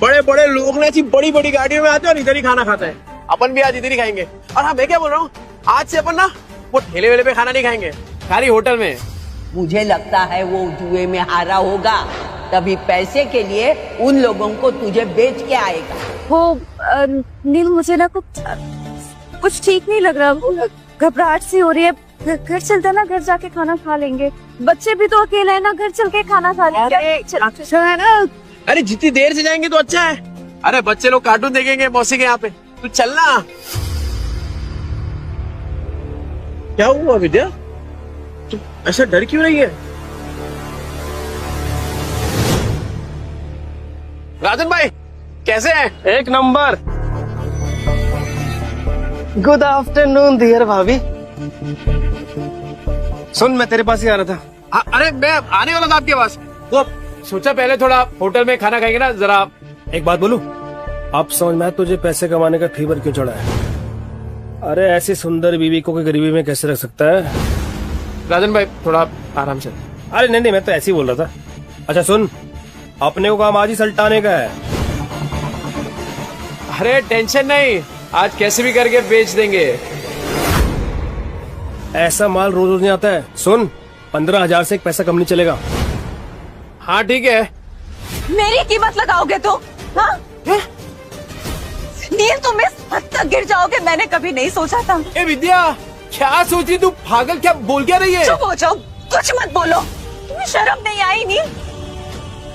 बड़े बड़े लोग ना ऐसी बड़ी बड़ी गाड़ियों में आते हैं और इधर ही खाना खाते हैं। अपन भी आज इधर ही खाएंगे। और हाँ, मैं क्या बोल रहा हूँ, आज से अपन ना वो ठेले वेले पे खाना नहीं खाएंगे, खाली होटल में। मुझे लगता है वो जुए में हारा होगा, तभी पैसे के लिए उन लोगों को तुझे बेच के आएगा। वो नील, मुझे ना कुछ ठीक नहीं लग रहा, घबराहट सी हो रही है। घर चलते ना, घर जाके खाना खा लेंगे। बच्चे भी तो अकेले है ना, घर चल के खाना खा लेंगे। चल है ना। अरे जितनी देर से जाएंगे तो अच्छा है। अरे बच्चे लोग कार्टून देखेंगे मौसी के यहाँ पे, तू चलना। क्या हुआ विद्या, तू ऐसा डर क्यों रही है? राजन भाई कैसे हैं? एक नंबर। गुड आफ्टरनून डियर भाभी। सुन, मैं तेरे पास ही आ रहा था। अरे मैं आने वाला था आपके पास, तो सोचा पहले थोड़ा होटल में खाना खाएंगे ना जरा। एक बात बोलूं, अब समझ में तुझे पैसे कमाने का फीवर क्यों चढ़ा है। अरे ऐसी सुंदर बीवी को कोई गरीबी में कैसे रख सकता है। राजन भाई थोड़ा आराम से। अरे नहीं, मैं तो ऐसे ही बोल रहा था। अच्छा सुन, अपने को काम आज ही सल्टाने का है। अरे टेंशन नहीं, आज कैसे भी करके बेच देंगे। ऐसा माल रोज रोज नहीं आता है। सुन, 15,000 से एक पैसा कम नहीं चलेगा। हाँ ठीक है। मेरी कीमत लगाओगे तो? हाँ? नील, तुम इस हद तक गिर जाओगे मैंने कभी नहीं सोचा था। ए विद्या, क्या सोच रही तू? पागल, क्या बोल क्या रही है? चुप हो जाओ, कुछ मत बोलो। तुम्हें शर्म नहीं आई? नील,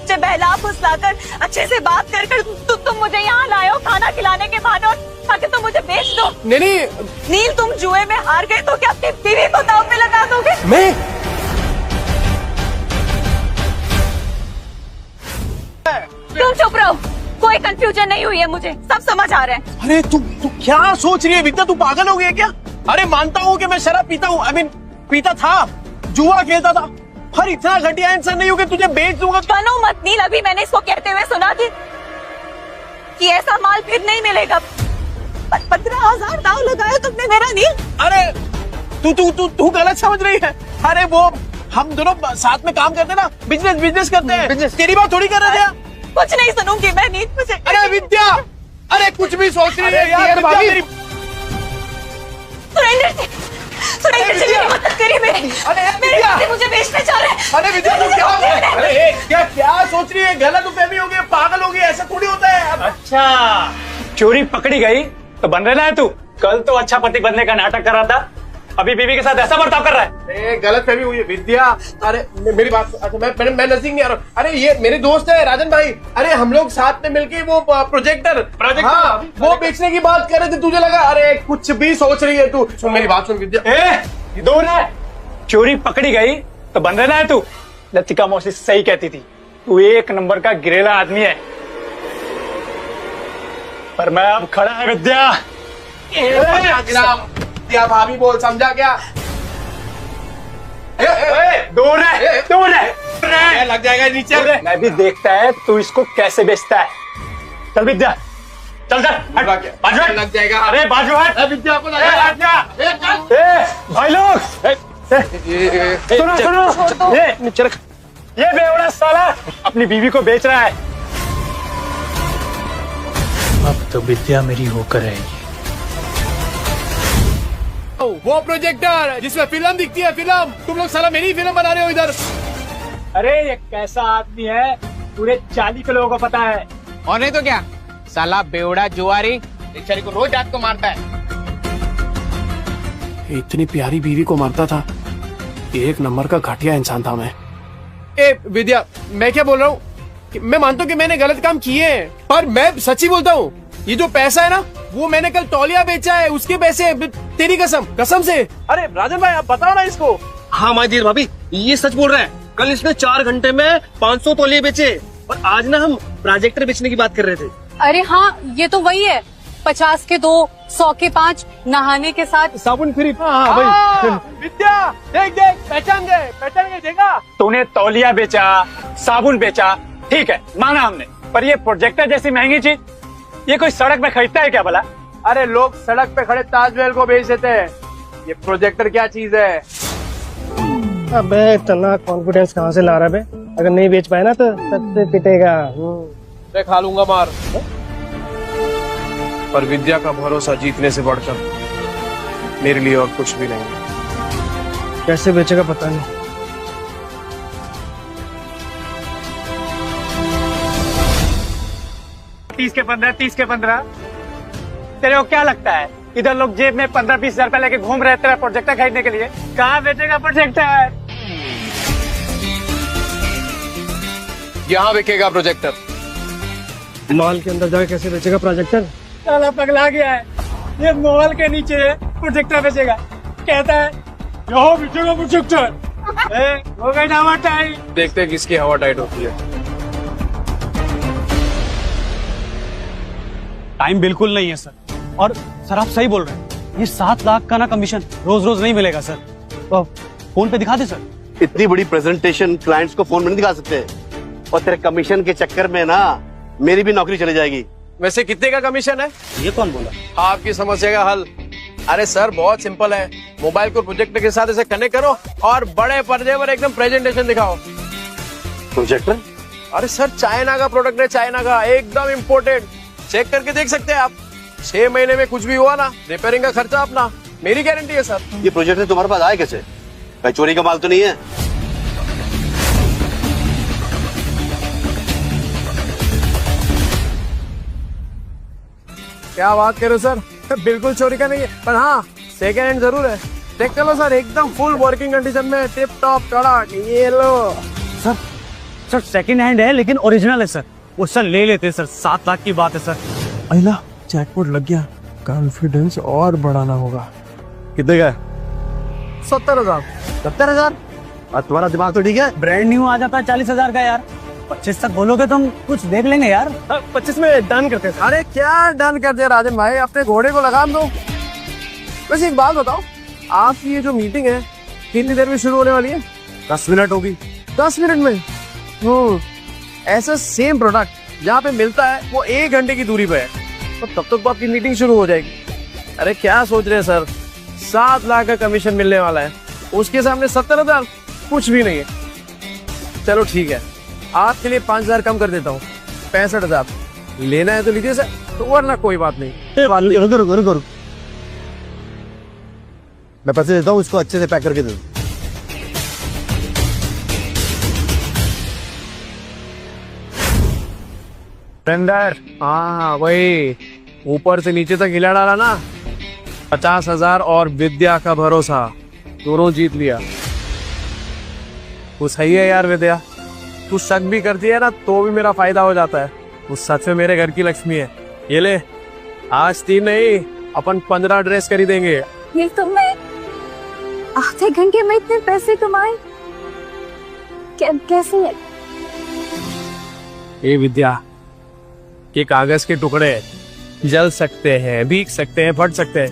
मुझे बहला फुसलाकर अच्छे से बात कर तुम मुझे यहाँ लाए हो खाना खिलाने के बहाने, ताकि तुम मुझे बेच दो। नहीं नील, तुम जुए में हार गए तो क्या अपनी बीवी को दांव पे लगा दोगे? मैं तुम चुप रहो, कोई कंफ्यूजन नहीं हुई है, मुझे सब समझ आ रहा है। अरे तू क्या सोच रही है विद्या? तू पागल हो गई है क्या? अरे मानता हूँ कि मैं शराब पीता हूँ, पीता था, जुआ खेलता था, पर इतना घटिया इंसान नहीं हूँ कि तुझे बेच दूंगा। बनो मत नील, अभी मैंने इसको कहते हुए सुना कि ऐसा माल फिर नहीं मिलेगा। 15,000 दाव लगाया तुमने मेरा नील। अरे तू गलत समझ रही है। अरे वो हम दोनों साथ में काम करते ना, बिजनेस करते हैं। तेरी बात थोड़ी कर रहे थे। कुछ नहीं सुनूंगी मैं नील, मुझे। अरे विद्या, अरे कुछ भी सोच रही है यार भाभी। सुरेंद्र जी मेरी मदद करिए, मेरे मुझे बेचने जा रहे हैं। अरे विद्या तू क्या सोच रही है? गलतफहमी हो गई, पागल हो गई, ऐसा थोड़ी होता है। अच्छा, चोरी पकड़ी गई तो बन रहा है तू। कल तो अच्छा पति बनने का नाटक कर रहा था, अभी बीवी के साथ ऐसा बर्ताव कर रहा है। गलतफहमी हुई है विद्या। अरे मेरी बात, अच्छा मैं नजदीक नहीं आ रहा हूँ। अरे ये मेरे दोस्त है राजन भाई। अरे हम लोग साथ में मिलके वो प्रोजेक्टर हाँ, वो बेचने की बात कर रहे थे। तुझे लगा अरे कुछ भी सोच रही है तू। सुन मेरी बात सुन विद्या। दूर है, चोरी पकड़ी गई तो बन रहा है तू। लतिका मौसी सही कहती थी, तू एक नंबर का गिरेला आदमी है। पर मैं अब खड़ा है विद्या। क्या भाभी बोल, समझा क्या? दूर है, लग जाएगा नीचे। मैं भी देखता है तू इसको कैसे बेचता है। चल विद्या, चल बाजू हट। लग जाएगा। अरे बाजू हट। विद्या को लगा। भाई लोग सुनो, ये बेवड़ा साला अपनी बीवी को बेच रहा है। अब तो विद्या मेरी होकर रहेगी। वो प्रोजेक्टर जिसमें फिल्म दिखती है, फिल्म। तुम लोग साला मेरी फिल्म बना रहे हो इधर। अरे ये कैसा आदमी है, पूरे 40 के लोगों को पता है। और नहीं तो क्या, साला बेवड़ा जुआरी बेचारी को रोज रात को मारता है। इतनी प्यारी बीवी को मारता था, एक नंबर का घटिया इंसान था मैं। ए विद्या, मैं क्या बोल रहा हूँ, मैं मानता हूँ कि मैंने गलत काम किए हैं, पर मैं सच्ची बोलता हूँ, ये जो पैसा है ना, वो मैंने कल तौलिया बेचा है, उसके पैसे। तेरी कसम से। अरे राजन भाई आप बताओ ना इसको। हाँ माय डियर भाभी, ये सच बोल रहा है। कल इसने 4 घंटे में 500 तौलिए बेचे, और आज ना हम प्रोजेक्टर बेचने की बात कर रहे थे। अरे हाँ, ये तो वही है। 50 के 2, 100 के 5, नहाने के साथ साबुन फ्री। विद्या देख पहचान गए देखा। तूने तौलिया बेचा, साबुन बेचा, ठीक है माना हमने, पर ये प्रोजेक्टर जैसी महंगी चीज ये कोई सड़क में खरीदता है क्या भला? अरे लोग सड़क पे खड़े ताजमहल को बेच देते हैं, ये प्रोजेक्टर क्या चीज है? अबे इतना कॉन्फिडेंस कहाँ से ला रहा है? अगर नहीं बेच पाए ना तो सबसे पिटेगा। मैं खा लूंगा मार, पर विद्या का भरोसा जीतने से बढ़कर मेरे लिए और कुछ भी नहीं। कैसे बेचेगा पता नहीं। तीस के 15 तेरे को क्या लगता है इधर लोग जेब में 15-20 हजार रुपए लेके घूम रहे तेरा प्रोजेक्टर खरीदने के लिए? कहाँ बेचेगा प्रोजेक्टर? यहाँ बिकेगा प्रोजेक्टर। मॉल के अंदर जाके कैसे बेचेगा प्रोजेक्टर? साला पगला गया है, ये मॉल के नीचे प्रोजेक्टर बेचेगा, कहता है यहाँ बेचेगा प्रोजेक्टर। हो गई ना टाइम। देखते हैं किसकी हवा टाइट होती है। टाइम बिल्कुल नहीं है सर, और सर आप सही बोल रहे हैं, ये 7 लाख का ना कमीशन रोज रोज नहीं मिलेगा सर। तो फोन पे दिखा दे सर। इतनी बड़ी प्रेजेंटेशन क्लाइंट्स को फोन में नहीं दिखा सकते, और तेरे कमीशन के चक्कर में ना मेरी भी नौकरी चली जाएगी। वैसे कितने का कमीशन है? ये कौन बोला? आपकी समस्या का हल। अरे सर बहुत सिंपल है, मोबाइल को प्रोजेक्टर के साथ ऐसे कनेक्ट करो और बड़े पर्दे पर एकदम प्रेजेंटेशन दिखाओ। प्रोजेक्टर? अरे सर चाइना का प्रोडक्ट है, चाइना का, एकदम इम्पोर्टेड। चेक करके देख सकते हैं आप। 6 महीने में कुछ भी हुआ ना, रिपेयरिंग का खर्चा अपना, मेरी गारंटी है सर। ये प्रोजेक्टर तुम्हारे पास आए कैसे? कहीं चोरी का माल तो नहीं है? क्या बात कर रहे हो सर, बिल्कुल चोरी का नहीं है, पर हाँ सेकेंड हैंड जरूर है। देख कर लो सर, एकदम फुल वर्किंग कंडीशन में, टिप टॉप कड़क। ये लो सर सेकंड हैंड है लेकिन ओरिजिनल है सर। वो सर ले लेते सर, 7 लाख की बात है सर। अहिला जैकपॉट लग गया, कॉन्फिडेंस और बढ़ाना होगा। कितने का? 70,000। 70,000? और तुम्हारा दिमाग तो ठीक है? ब्रांड न्यू आ जाता है 40,000 का यार। 25 तक बोलोगे तो हम कुछ देख लेंगे यार। 25 में डन करते हैं। अरे क्या डन कर दिया राजन भाई, अपने घोड़े को लगाम दो। वैसे एक बात बताओ, आपकी ये जो मीटिंग है कितनी देर में शुरू होने वाली है? 10 मिनट होगी। 10 मिनट में? ऐसा सेम प्रोडक्ट जहाँ पे मिलता है वो 1 घंटे की दूरी पे है, तो तब तक आपकी मीटिंग शुरू हो जाएगी। अरे क्या सोच रहे हैं सर, 7 लाख का कमीशन मिलने वाला है, उसके सामने 70,000 कुछ भी नहीं है। चलो ठीक है, आपके लिए 5,000 कम कर देता हूँ, 65,000। लेना है तो लीजिए सर, तो वरना कोई बात नहीं। रुको, मैं पैसे देता हूँ, इसको अच्छे से पैक करके दे दो। टेंडर, हाँ वही, ऊपर से नीचे तक हिला डाला ना। 50,000 और विद्या का भरोसा, दोनों जीत लिया। वो सही है यार विद्या, तू शक भी करती है ना तो भी मेरा फायदा हो जाता है। वो सच में मेरे घर की लक्ष्मी है। ये ले, आज 3 नहीं अपन 15 ड्रेस खरीदेंगे। ये तुमने आधे घंटे में इतने पैसे कमाए? कैसे? ये विद्या, ये कागज के टुकड़े जल सकते हैं, भीग सकते हैं, फट सकते हैं,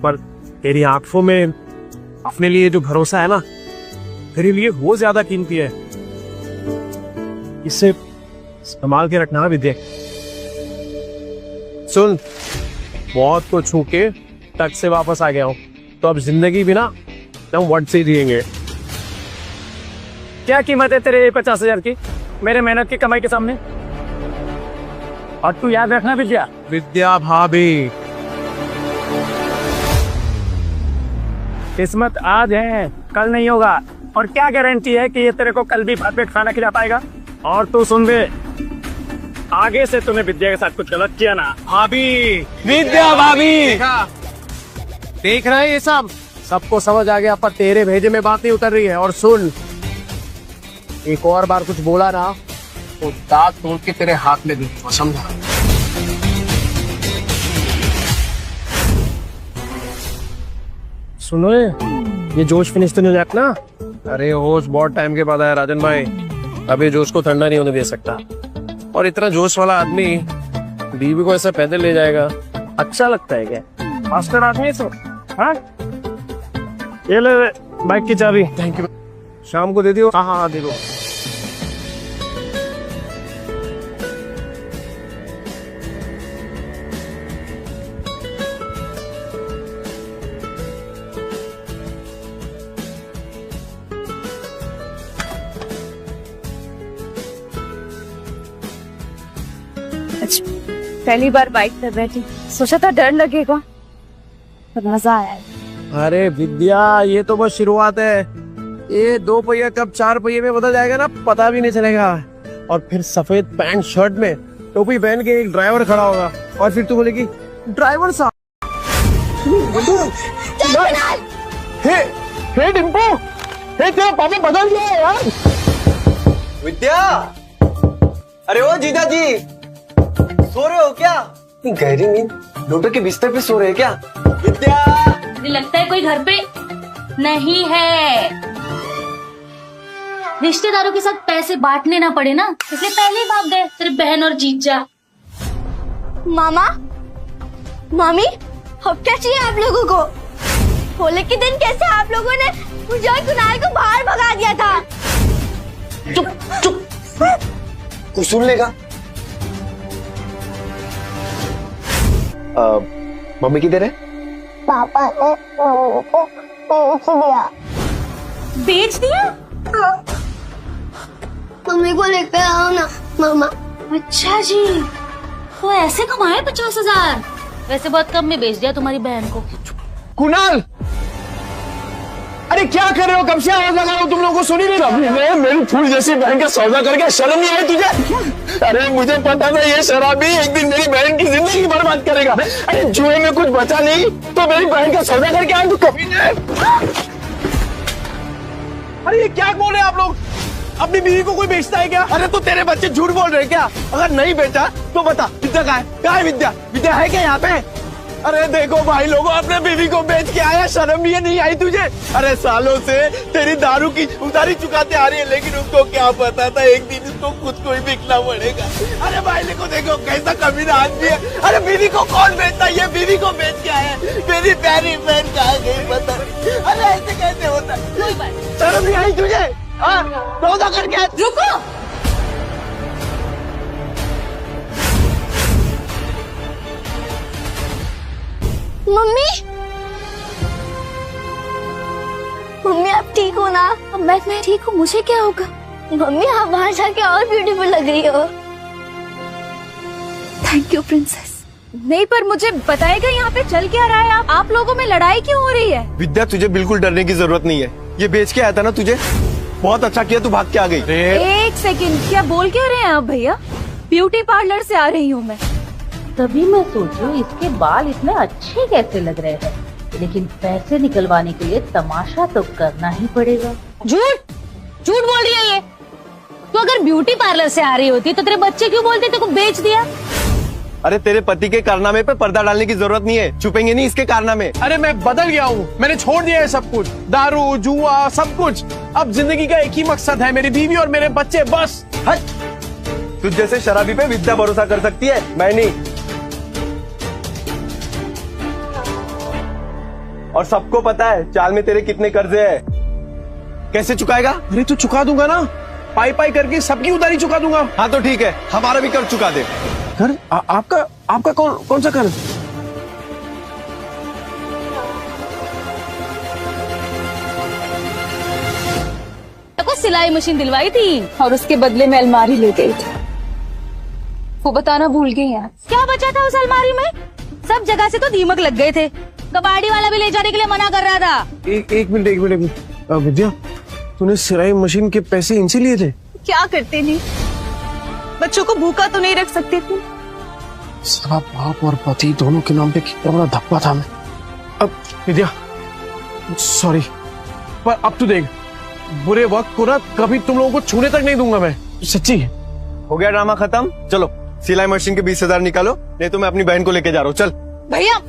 पर तेरी आंखों में अपने लिए जो भरोसा है ना, तेरे लिए वो ज्यादा कीमती है। इसे संभाल के रखना विद्या। सुन, मौत को छू के टक से वापस आ गया हूं, तो अब जिंदगी भी ना हम वट से जिएंगे। क्या कीमत है तेरे 50,000 की मेरे मेहनत की कमाई के सामने? और तू याद रखना विद्या, विद्या भाभी, किस्मत आज है कल नहीं होगा, और क्या गारंटी है कि ये तेरे को कल भी भात पे खाना खिला पाएगा? और तू सुन बे, आगे से तूने विद्या के साथ कुछ गलत किया ना, भाभी, विद्या भाभी, देख रहे हैं ये सबको समझ आ गया, पर तेरे भेजे में बात नहीं उतर रही है। और सुन, एक और बार कुछ बोला ना तो दांत तोड़ के तेरे हाथ में दूंगा, समझा? सुनो, ये जोश फिनिश तो नहीं हो जाता ना? अरे होश बहुत टाइम के बाद आया राजन भाई, अभी जोश को ठंडा नहीं होने दे सकता। और इतना जोश वाला आदमी बीवी को ऐसा पैदल ले जाएगा, अच्छा लगता है क्या? मास्टर आदमी तो, हाँ? ये ले बाइक की चाबी। Thank you. शाम को दे दियो। हाँ हाँ दे दो। आज पहली बार बाइक पर बैठी, सोचा था डर लगेगा पर मजा आया। अरे विद्या, ये तो बस शुरुआत है। ये 2 पहिया कब 4 पहिए में बदल जाएगा ना, पता भी नहीं चलेगा। और फिर सफेद पैंट शर्ट में टोपी पहन के एक ड्राइवर खड़ा होगा और फिर तू बोलेगी ड्राइवर साहब। हे डिम्पू, हे तेरा पापा बदल गया है यार। विद्या, अरे ओ जीजा जी, सो रहे हो क्या? इतनी गहरी नींद, डॉक्टर के बिस्तर पे सो रहे हैं क्या? विद्या, मुझे लगता है कोई घर पे नहीं है। रिश्तेदारों के साथ पैसे बांटने ना पड़े ना, इसलिए पहले ही भाग गए तेरे बहन और जीजा। मामा, मामी, अब क्या चाहिए आप लोगों को? होली के दिन कैसे आप लोगों ने मुझे और कुणाल को बाहर भगा दिया था? चुप चुप, कुछ सुन लेगा। मम्मी किधर है? पापा ने मम्मी को बेच दिया। बेच दिया? मम्मी को लेकर आओ ना मामा। अच्छा जी, तो ऐसे कमाए 50,000? वैसे बहुत कम में बेच दिया तुम्हारी बहन को। कुणाल, अरे क्या कर रहे हो? कब से आवाज लगा रहा हूं, तुम लोगों को सुनी नहीं रहा? मेरी फूल जैसी बहन का सौदा करके शर्म नहीं आई तुझे? अरे मुझे पता था ये शराबी एक दिन मेरी बहन की जिंदगी बर्बाद करेगा। अरे जुए में कुछ बचा नहीं तो मेरी बहन का सौदा करके आए, तू कभी नहीं। अरे ये क्या बोल रहे हैं आप लोग? अपनी बीवी को कोई बेचता है क्या? अरे तो तेरे बच्चे झूठ बोल रहे हैं क्या? अगर नहीं बेचा तो बता, विद्या कहाँ है? कहाँ है विद्या? विद्या है क्या यहाँ पे? अरे देखो भाई लोगों, अपने बीवी को बेच के आया, शर्म भी नहीं आई तुझे? अरे सालों से तेरी दारू की उधारी चुकाते आ रही है, लेकिन उसको क्या पता था एक दिन उसको खुद को ही बिकना पड़ेगा। अरे भाई देखो कैसा कमीना आदमी है। अरे बीवी को कौन बेचता है? ये बीवी को बेच के आया, मेरी प्यारी बहन कहाँ गई पता नहीं। अरे ऐसे कैसे होता है? शर्म नहीं आई तुझे? सौदा करके रुको, मम्मी, मम्मी आप ठीक हो ना? मैं ठीक हूँ, मुझे क्या होगा? मम्मी आप बाहर जाके और ब्यूटीफुल लग रही हो। Thank you princess. नहीं पर मुझे बताएगा यहाँ पे चल क्या रहा है? आप लोगों में लड़ाई क्यों हो रही है? विद्या, तुझे बिल्कुल डरने की जरूरत नहीं है। ये बेच के आया था ना तुझे, बहुत अच्छा किया तू भाग के आ गई। एक सेकंड, क्या बोल क्या रहे हैं आप भैया? ब्यूटी पार्लर से आ रही हूँ मैं। तभी मैं सोचूं इसके बाल इतने अच्छे कैसे लग रहे हैं, लेकिन पैसे निकलवाने के लिए तमाशा तो करना ही पड़ेगा। झूठ झूठ बोल रही है ये। तो अगर ब्यूटी पार्लर से आ रही होती तो तेरे बच्चे क्यों बोलते तेरे को बेच दिया? अरे तेरे पति के कारनामे पे पर्दा डालने की जरूरत नहीं है, छुपेंगे नहीं इसके कारनामे। अरे मैं बदल गया हूँ, मैंने छोड़ दिया है सब कुछ, दारू जुआ सब कुछ। अब जिंदगी का एक ही मकसद है, मेरी बीवी और मेरे बच्चे, बस। हट, तुझ जैसे शराबी पे विद्या भरोसा कर सकती है, मैं नहीं। और सबको पता है चाल में तेरे कितने कर्जे हैं। कैसे चुकाएगा? अरे तो चुका दूंगा ना, पाई पाई करके सबकी उधारी चुका दूंगा। हाँ तो ठीक है, हमारा भी कर्ज चुका दे। कर आपका कौन सा कर्ज? को सिलाई मशीन दिलवाई थी और उसके बदले में अलमारी ले गई थी। वो बताना भूल गई यार। क्या बचा था उस अलमारी में? सब जगह से तो दीमक लग गए थे, कबाड़ी वाला भी ले जाने के लिए मना कर रहा था। एक मिनट विद्या, तूने सिलाई मशीन के पैसे इनसे लिए थे? क्या करते नहीं, बच्चों को भूखा तो नहीं रख सकते थे। साला बाप और पति दोनों के नाम पे कितना बड़ा धब्बा था मैं। अब विद्या सॉरी, पर अब तू देख, बुरे वक्त को ना कभी तुम लोगों को छूने तक नहीं दूंगा मैं, सच्ची। हो गया ड्रामा खत्म, चलो सिलाई मशीन के 20,000 निकालो, नहीं तो मैं अपनी बहन को लेके जा रहा हूँ। चल भैया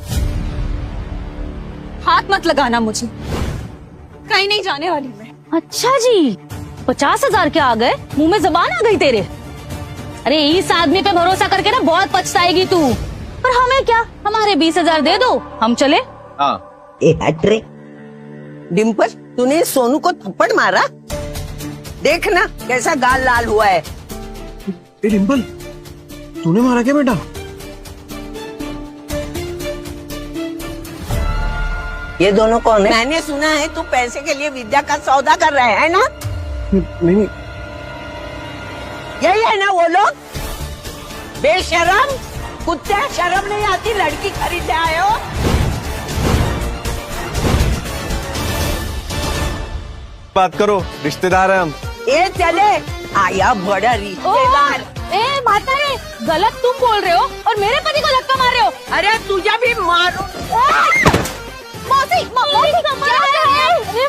हाथ मत लगाना मुझे, कहीं नहीं जाने वाली मैं। अच्छा जी, 50,000 के आ गए, मुंह में जबान आ गई तेरे। अरे इस आदमी पे भरोसा करके ना बहुत पछताएगी तू। पर हमें क्या, हमारे 20,000 दे दो, हम चले। हाँ डिम्पल, तूने सोनू को थप्पड़ मारा? देखना कैसा गाल लाल हुआ है। डिम्पल, तूने मारा क्या बेटा? ये दोनों कौन है? मैंने सुना है तू पैसे के लिए विद्या का सौदा कर रहा है ना? नहीं, यही है ना वो लोग? बेशरम, कुत्ते, शर्म नहीं आती, लड़की खरीदने आए हो? बात करो, रिश्तेदार हैं हम। ये चले आया बड़ा रिश्तेदार। ए माता रे, गलत तुम बोल रहे हो और मेरे पति को धक्का मार रहे हो। अरे तुझे भी मारो। मौसी,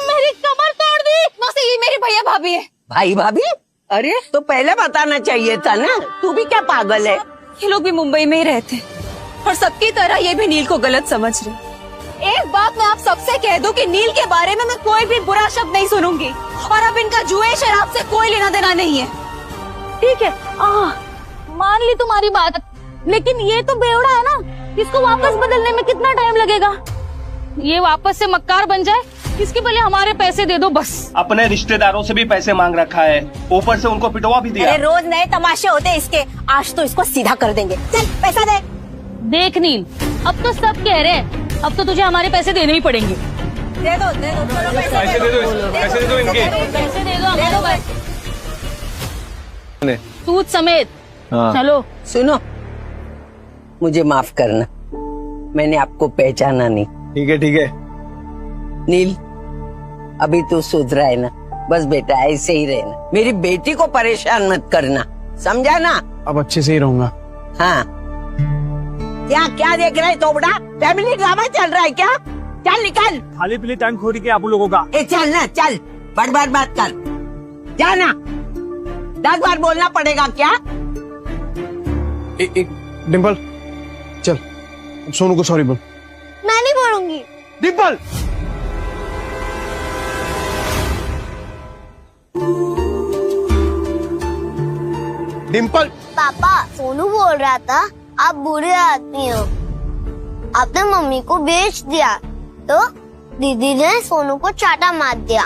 मेरी कमर तोड़ दी। मौसी, ये मेरी भैया भाभी है। भाई भाभी? अरे तो पहले बताना चाहिए था ना, तू भी क्या पागल है? ये लोग भी मुंबई में ही रहते और सबकी तरह ये भी नील को गलत समझ रहे। एक बात मैं आप सबसे कह दूं कि नील के बारे में मैं कोई भी बुरा शब्द नहीं सुनूंगी और अब इनका जुए शराब से कोई लेना देना नहीं है। ठीक है, मान ली तुम्हारी बात, लेकिन ये तो बेवड़ा है ना, इसको वापस बदलने में कितना टाइम लगेगा? ये वापस से मक्कार बन जाए, इसके पहले हमारे पैसे दे दो बस। अपने रिश्तेदारों से भी पैसे मांग रखा है, ऊपर से उनको पिटवा भी दिया। अरे रोज नए तमाशे होते हैं इसके, आज तो इसको सीधा कर देंगे। चल पैसा दे। देख नील, अब तो सब कह रहे हैं, अब तो तुझे हमारे पैसे देने ही पड़ेंगे। दे दो, चलो पैसे दे दो, पैसे दे दो इनके। पैसे दे दो हमारे पैसे, सूद समेत। चलो। सुनो, मुझे माफ करना, मैंने आपको पहचाना नहीं। ठीक है। नील, अभी तू सुधरा है ना? बस बेटा ऐसे ही रहना, मेरी बेटी को परेशान मत करना, समझा ना? अब अच्छे से ही रहूंगा। हाँ। क्या देख रहा है तोबड़ा? फैमिली ड्रामा चल रहा है क्या? चल निकल। खाली पीली टाइम खोरी के आप लोगों का। ए चल ना, चल, बार बात कर, जाना। 10 बार बोलना पड़ेगा क्या? एक डिम्पल, चल सोनू को सॉरी बोल। मैं नहीं बोलूंगी। डिम्पल, डिम्पल। पापा, सोनू बोल रहा था आप बुरे आदमी हो, आपने मम्मी को बेच दिया तो दीदी ने सोनू को चाटा मार दिया।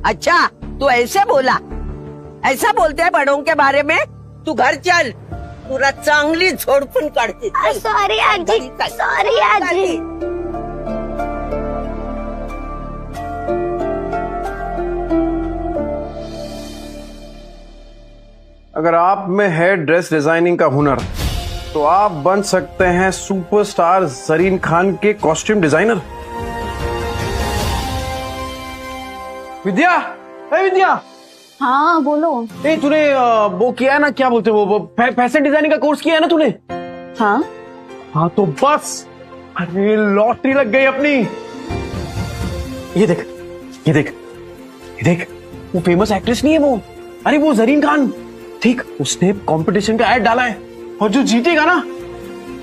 अच्छा, तू ऐसे बोला? ऐसा बोलते हैं बड़ों के बारे में? तू घर चल, पूरा चांगली झोड़पुन काढते। सॉरी आजी, सॉरी आजी। अगर आप में है ड्रेस डिजाइनिंग का हुनर, तो आप बन सकते हैं सुपरस्टार जरीन खान के कॉस्ट्यूम डिजाइनर। विद्या, ए विद्या। हाँ बोलो। ए तूने वो किया है ना, क्या बोलते हैं वो फैशन डिजाइनिंग का कोर्स किया है ना तूने? हाँ तो बस, अरे लॉटरी लग गई अपनी। ये देख, ये देख, ये देख, वो फेमस एक्ट्रेस नहीं है वो, अरे वो जरीन खान, ठीक, उसने कंपटीशन का ऐड डाला है और जो जीतेगा ना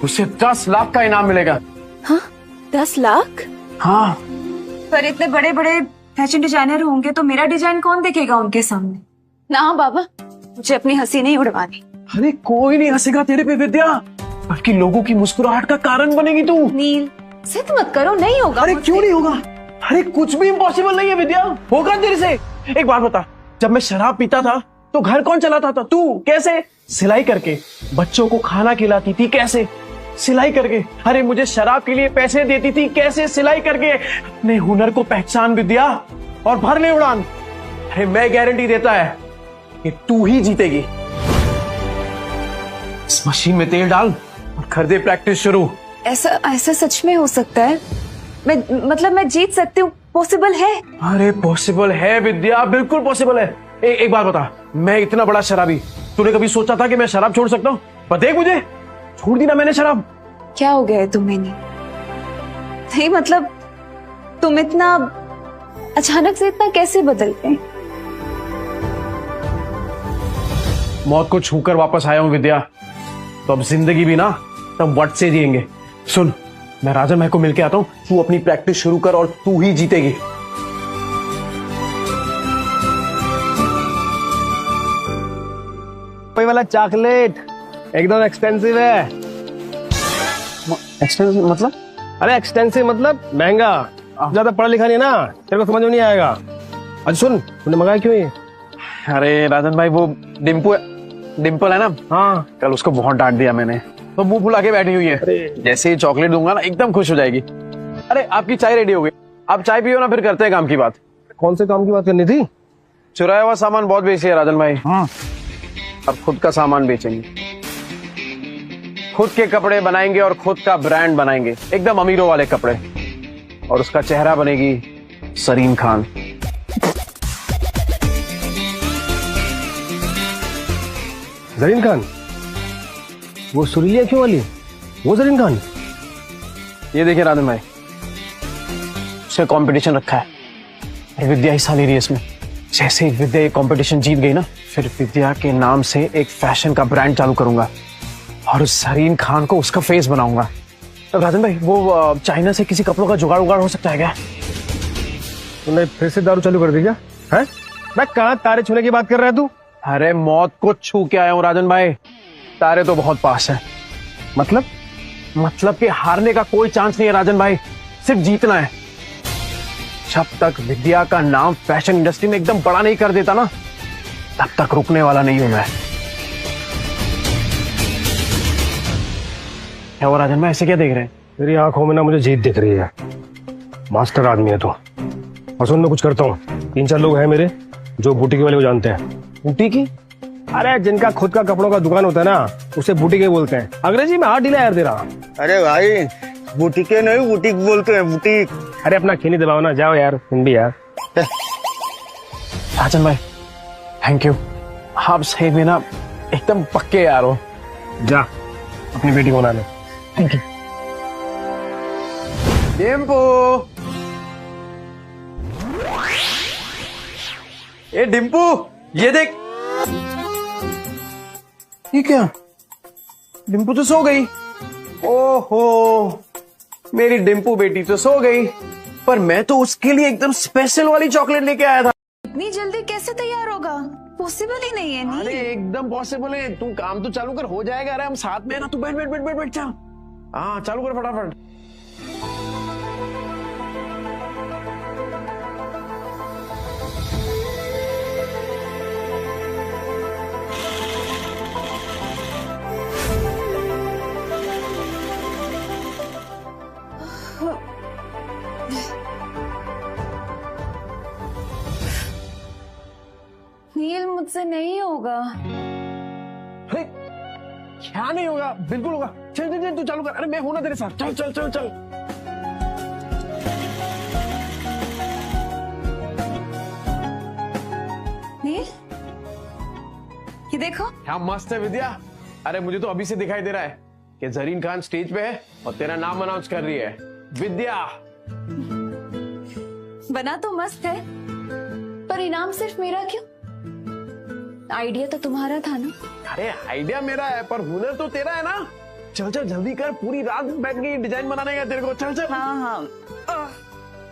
उसे 10 लाख का इनाम मिलेगा। हाँ 10 लाख? हाँ। पर इतने बड़े बड़े फैशन डिजाइनर होंगे तो मेरा डिजाइन कौन देखेगा उनके सामने? ना बाबा, मुझे अपनी हंसी नहीं उड़वानी। अरे कोई नहीं हंसेगा तेरे पे विद्या, बल्कि लोगों की मुस्कुराहट का कारण बनेगी तू। नील, जिद मत करो, नहीं होगा। अरे क्यों नहीं होगा? अरे कुछ भी इम्पॉसिबल नहीं है विद्या, होगा तेरे से। एक बात बता, जब मैं शराब पीता था तो घर कौन चलाता था? तू। कैसे? सिलाई करके। बच्चों को खाना खिलाती थी, कैसे? सिलाई करके। अरे मुझे शराब के लिए पैसे देती थी, कैसे? सिलाई करके। अपने हुनर को पहचान विद्या और भर ले उड़ान। अरे मैं गारंटी देता है कि तू ही जीतेगी। इस मशीन में तेल डाल और कर दे प्रैक्टिस शुरू। ऐसा सच में हो सकता है? मैं जीत सकती हूँ? पॉसिबल है? अरे पॉसिबल है विद्या, बिल्कुल पॉसिबल है। एक बात बता, मैं इतना बड़ा शराबी, तूने कभी सोचा था कि मैं शराब छोड़ सकता हूँ? पर देख मुझे, छोड़ दी ना मैंने शराब। क्या हो गया है तुम्हें? नहीं मतलब तुम इतना अचानक से इतना कैसे बदल गए? मौत को छूकर वापस आया हूँ विद्या, तो अब जिंदगी भी ना तब वट से जिएंगे। सुन, मैं राजन भाई को मिलके आता हूँ, तू अपनी प्रैक्टिस शुरू कर और तू ही जीतेगी। कोई वाला चॉकलेट एकदम एक्सपेंसिव है। एक्सपेंसिव मतलब? अरे एक्सपेंसिव मतलब महंगा। ज्यादा पढ़ा लिखा नहीं ना, तेरे को समझ में नहीं आएगा। अच्छा सुन, तूने मंगाया क्यों ये? अरे राजन भाई, वो डिम्पल है ना, हाँ, कल उसको बहुत डांट दिया मैंने, तो मुंह फुला के बैठी हुई है। जैसे ही चॉकलेट दूंगा ना एकदम खुश हो जाएगी। अरे आपकी चाय रेडी हो गई, आप चाय पियो ना, फिर करते हैं काम की बात। कौन से काम की बात करनी थी? चुराया हुआ सामान बहुत बेची है राजन भाई। हाँ। अब खुद का सामान बेचेंगे, खुद के कपड़े बनाएंगे और खुद का ब्रांड बनाएंगे, एकदम अमीरों वाले कपड़े। और उसका चेहरा बनेगी सरीन खान। जरीन खान? वो सुरीली आंखों वाली, वो जरीन खान? ये देखिए राधन भाई, उसने कंपटीशन रखा है और विद्या हिस्सा ले रही है इसमें। जैसे ही विद्या ये कंपटीशन जीत गई ना, फिर विद्या के नाम से एक फैशन का ब्रांड चालू करूंगा और उस सरीन खान को उसका फेस बनाऊंगा। तो राधन भाई, वो चाइना से किसी कपड़ों का जुगाड़ उगाड़ हो सकता है क्या? तूने फिर से दारू चालू कर दी क्या? है? मैं कहाँ तारे छूने की बात कर रहा है तू? अरे मौत को छू के आया हूँ राजन भाई, तारे तो बहुत पास है। मतलब कि हारने का कोई चांस नहीं है राजन भाई, सिर्फ जीतना है। जब तक विद्या का नाम फैशन इंडस्ट्री में एकदम बड़ा नहीं कर देता ना, तब तक रुकने वाला नहीं हूं मैं। क्या हुआ राजन भाई, ऐसे क्या देख रहे हैं? तेरी आंखों में ना मुझे जीत दिख रही है। मास्टर आदमी है तू। और सुन, मैं कुछ करता हूँ, 3-4 लोग हैं मेरे जो बुटीकी वाले को जानते हैं। बुटीकी? अरे जिनका खुद का कपड़ों का दुकान होता है ना, उसे बुटीकी बोलते हैं। अंग्रेजी में हाथ ढीला यार दे रहा। अरे भाई, बुटीके नहीं बुटीक बोलते हैं, बुटीक। अरे अपना खीनी दबाओ ना, जाओ यार तुम भी यार। राजन भाई थैंक यू, आप सही में ना एकदम पक्के यार हो। जा अपनी बेटी को बना ले। Thank you. डिम्पू, ए डिम्पू, ये देख। ये क्या? डिम्पू तो सो गई। ओहो, मेरी डिम्पू बेटी तो सो गई, पर मैं तो उसके लिए एकदम स्पेशल वाली चॉकलेट लेके आया था। इतनी जल्दी कैसे तैयार होगा? पॉसिबल ही नहीं है। अरे एकदम पॉसिबल है, तू काम तो चालू कर, हो जाएगा। अरे हम साथ में है ना, तू बैठ बैठ बैठ बैठ बैठ जा। हाँ चालू कर फटाफट। नील, मुझसे नहीं होगा। अरे क्या नहीं होगा? बिल्कुल होगा। चल चल चल, तू चालू कर। अरे मैं हूं ना तेरे साथ, चल चल चल चल। नील, ये देखो। क्या मस्त है विद्या। अरे मुझे तो अभी से दिखाई दे रहा है कि जरीन खान स्टेज पे है और तेरा नाम अनाउंस कर रही है, विद्या। बना तो मस्त है, पर इनाम सिर्फ मेरा क्यों? आइडिया तो तुम्हारा था ना। अरे आइडिया मेरा है, पर हुनर तो तेरा है ना। चल चल जल्दी कर, पूरी रात बैठ गई डिजाइन बनाने का तेरे को। चल चल। हाँ हाँ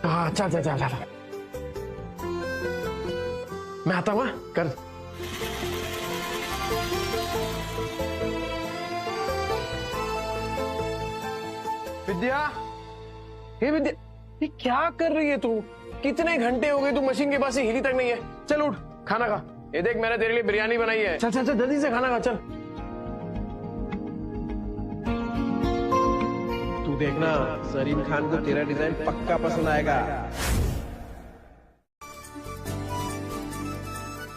हाँ चल चल चल चल। मैं आता हूँ, कर। विद्या, हे विद्या, ये क्या कर रही है तू? कितने घंटे हो गए तू मशीन के पास से हिली तक नहीं है। चल उठ, खाना खा। ये देख मैंने तेरे लिए बिरयानी बनाई है। चल चल चल जल्दी से खाना खा, चल। तू देखना, सरीन खान को तेरा डिजाइन पक्का पसंद आएगा।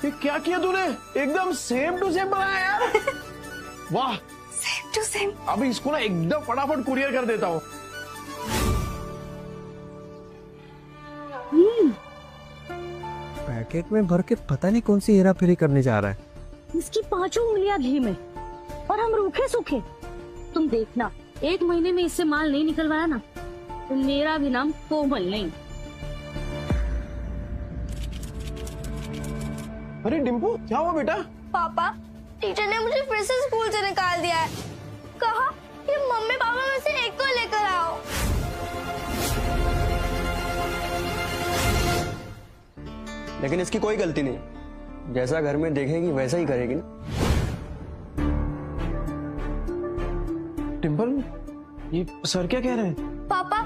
ये क्या किया तूने? एकदम सेम टू सेम बनाया यार। वाह, सेम टू सेम। अब इसको ना एकदम फटाफट कुरियर कर देता हूँ। पैकेट में भर के पता नहीं कौन सी हेरा फेरी करने जा रहा है। इसकी 5 उंगलियां घी में और हम रूखे सूखे। तुम देखना, 1 महीने में इससे माल नहीं निकलवाया ना, तो मेरा भी नाम कोमल नहीं। अरे डिम्पू, क्या हुआ बेटा? पापा, टीचर ने मुझे फिर से स्कूल से निकाल दिया है। कहा कि मम्मी पापा में से एक को लेकर आओ। लेकिन इसकी कोई गलती नहीं, जैसा घर में देखेगी वैसा ही करेगी ना। डिम्पल, ये सर क्या कह रहे हैं? पापा,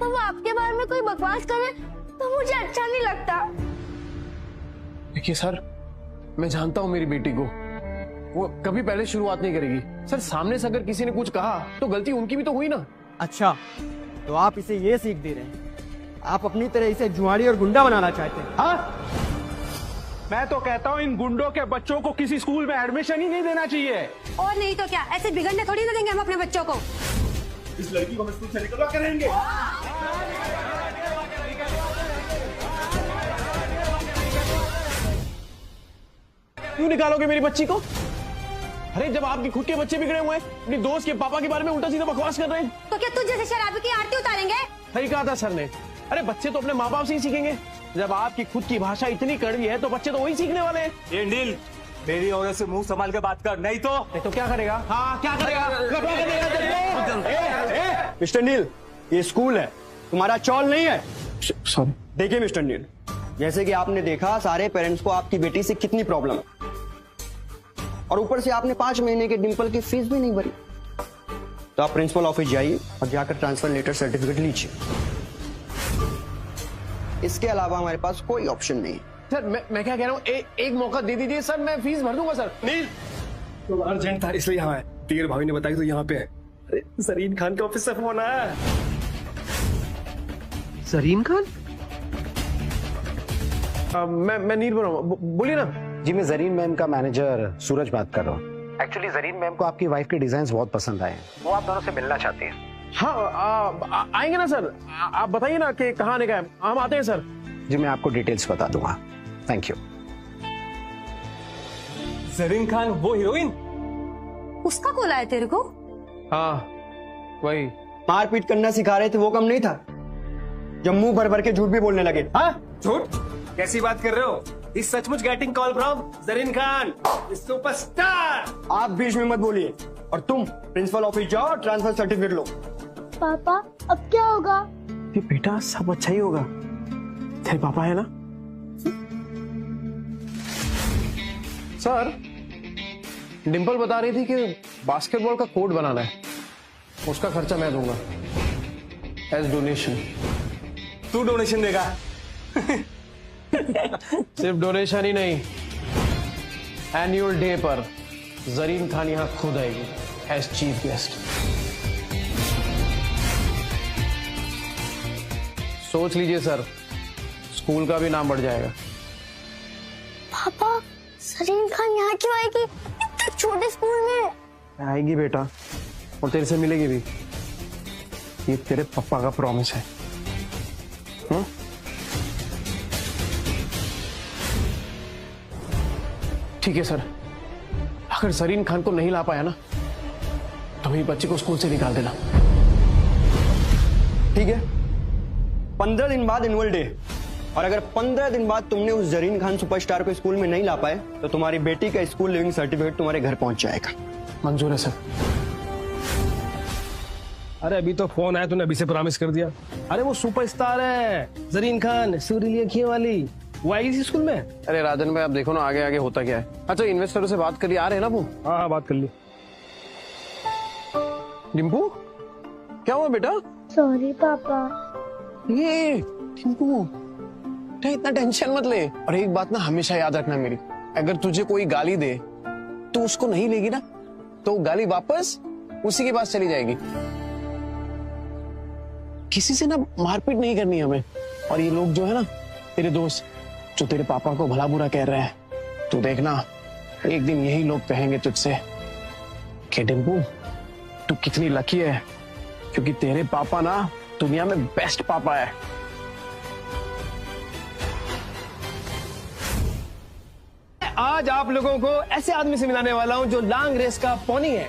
वो आपके बारे में कोई बकवास करे तो मुझे अच्छा नहीं लगता। देखिए सर, मैं जानता हूँ मेरी बेटी को, वो कभी पहले शुरुआत नहीं करेगी। सर सामने से अगर किसी ने कुछ कहा तो गलती उनकी भी तो हुई ना। अच्छा, तो आप इसे ये सीख दे रहे हैं, आप अपनी तरह इसे जुआरी और गुंडा बनाना चाहते हैं? हाँ? मैं तो कहता हूँ इन गुंडों के बच्चों को किसी स्कूल में एडमिशन ही नहीं देना चाहिए। और नहीं तो क्या, ऐसे बिगड़ने थोड़ी ना देंगे हम अपने बच्चों को। इस लड़की को हम स्कूल से निकलवा कर रहेंगे। क्यों निकालोगे मेरी बच्ची को? अरे जब आपके खुद के बच्चे बिगड़े हुए हैं, अपनी दोस्त के पापा के बारे में उल्टा सीधा बकवास कर रहे हैं। तो क्या तुझ जैसे शराबी की आरती उतारेंगे? सही कहा था सर ने। अरे बच्चे तो अपने माँ बाप से ही सीखेंगे। जब आपकी खुद की भाषा इतनी कड़वी है तो बच्चे तो वही सीखने वाले हैं। ये नील, मेरी औरत से मुंह संभाल के बात कर, नहीं तो क्या करेगा? हाँ क्या करेगा? मिस्टर नील, ये स्कूल है, तुम्हारा चौल नहीं है। सॉरी। देखिए मिस्टर नील, जैसे कि आपने देखा सारे पेरेंट्स को आपकी बेटी से कितनी प्रॉब्लम है, और ऊपर से आपने 5 महीने के डिंपल की फीस भी नहीं भरी। तो आप प्रिंसिपल ऑफिस जाइए और जाकर ट्रांसफर लेटर सर्टिफिकेट लीजिए। इसके अलावा हमारे पास कोई ऑप्शन नहीं। सर मैं क्या कह रहा हूँ, एक मौका दे दीजिए सर, मैं फीस भर दूंगा सर। नील, तो अर्जेंट था इसलिए यहाँ है। तीर भाभी ने बताया तो यहाँ पे है। अरे जरीन खान के ऑफिस से फोन आया। जरीन खान? मैं नील बोल रहा हूँ, बोलिए ना। जी मैं जरीन मैम का मैनेजर सूरज बात कर रहा हूँ। एक्चुअली जरीन मैम को आपकी वाइफ के डिजाइन बहुत पसंद आए हैं, वो आप दोनों से मिलना चाहती हैं। हाँ आएंगे ना सर, आप बताइए ना कि कहाँ आने का है, हम आते हैं सर। जी मैं आपको डिटेल्स बता दूंगा। Thank you. जरीन खान वो हीरोइन? उसका कॉल आया तेरे को? हाँ वही। मारपीट करना सिखा रहे थे वो कम नहीं था, जब मुंह भर भर के झूठ भी बोलने लगे। हाँ झूठ? कैसी बात कर रहे हो? इस सचमुच getting call from Zareen Khan, superstar. आप बीच में मत बोलिए, और तुम प्रिंसिपल ऑफिस जाओ और ट्रांसफर सर्टिफिकेट लो। पापा अब क्या होगा? ये बेटा सब अच्छा ही होगा, तेरे पापा है ना। सर डिंपल बता रही थी कि बास्केटबॉल का कोर्ट बनाना है, उसका खर्चा मैं दूंगा एज डोनेशन। तू डोनेशन देगा? सिर्फ डोनेशन ही नहीं, एनुअल डे पर जरीन खान यहां खुद आएगी एज चीफ गेस्ट। सोच लीजिए सर, स्कूल का भी नाम बढ़ जाएगा। पापा जरीन खान यहाँ क्यों आएगी इतने छोटे स्कूल में? आएगी बेटा, और तेरे से मिलेगी भी। ये तेरे पापा का प्रॉमिस है। ठीक है सर, अगर जरीन खान को नहीं ला पाया ना तो मेरी बच्चे को स्कूल से निकाल देना। ठीक है, 15 दिन बाद एनुअल डे, और अगर 15 दिन बाद तुमने उस जरीन खान सुपरस्टार को स्कूल में नहीं ला पाए तो तुम्हारी बेटी का स्कूल लिविंग सर्टिफिकेट तुम्हारे घर पहुंच जाएगा। मंजूर है सर। अरे अभी तो फोन आया, तूने अभी से प्रॉमिस कर दिया। अरे वो सुपरस्टार है जरीन खान, सुरीली अखियों वाली, वो आएगी इसी स्कूल में। अरे राजन भाई आप देखो ना आगे आगे होता क्या है। अच्छा इन्वेस्टरों से बात करिए, आ रहे हैं ना वो? हाँ बात कर ली। डिम्पू क्या हुआ बेटा? सॉरी पापा। ये डिम्पू इतना टेंशन मत ले। और एक बात ना हमेशा याद रखना मेरी, अगर तुझे कोई गाली दे तो उसको नहीं लेगी ना तो गाली वापस उसी के पास चली जाएगी। किसी से ना मारपीट नहीं करनी हमें। और ये लोग जो है ना तेरे दोस्त जो तेरे पापा को भला बुरा कह रहे हैं, तो देखना एक दिन यही लोग कहेंगे तुझसे कि डिम्पू तू कितनी लकी है, क्योंकि तेरे पापा ना दुनिया में बेस्ट पापा है। आज आप लोगों को ऐसे आदमी से मिलाने वाला हूं जो लॉन्ग रेस का पोनी है।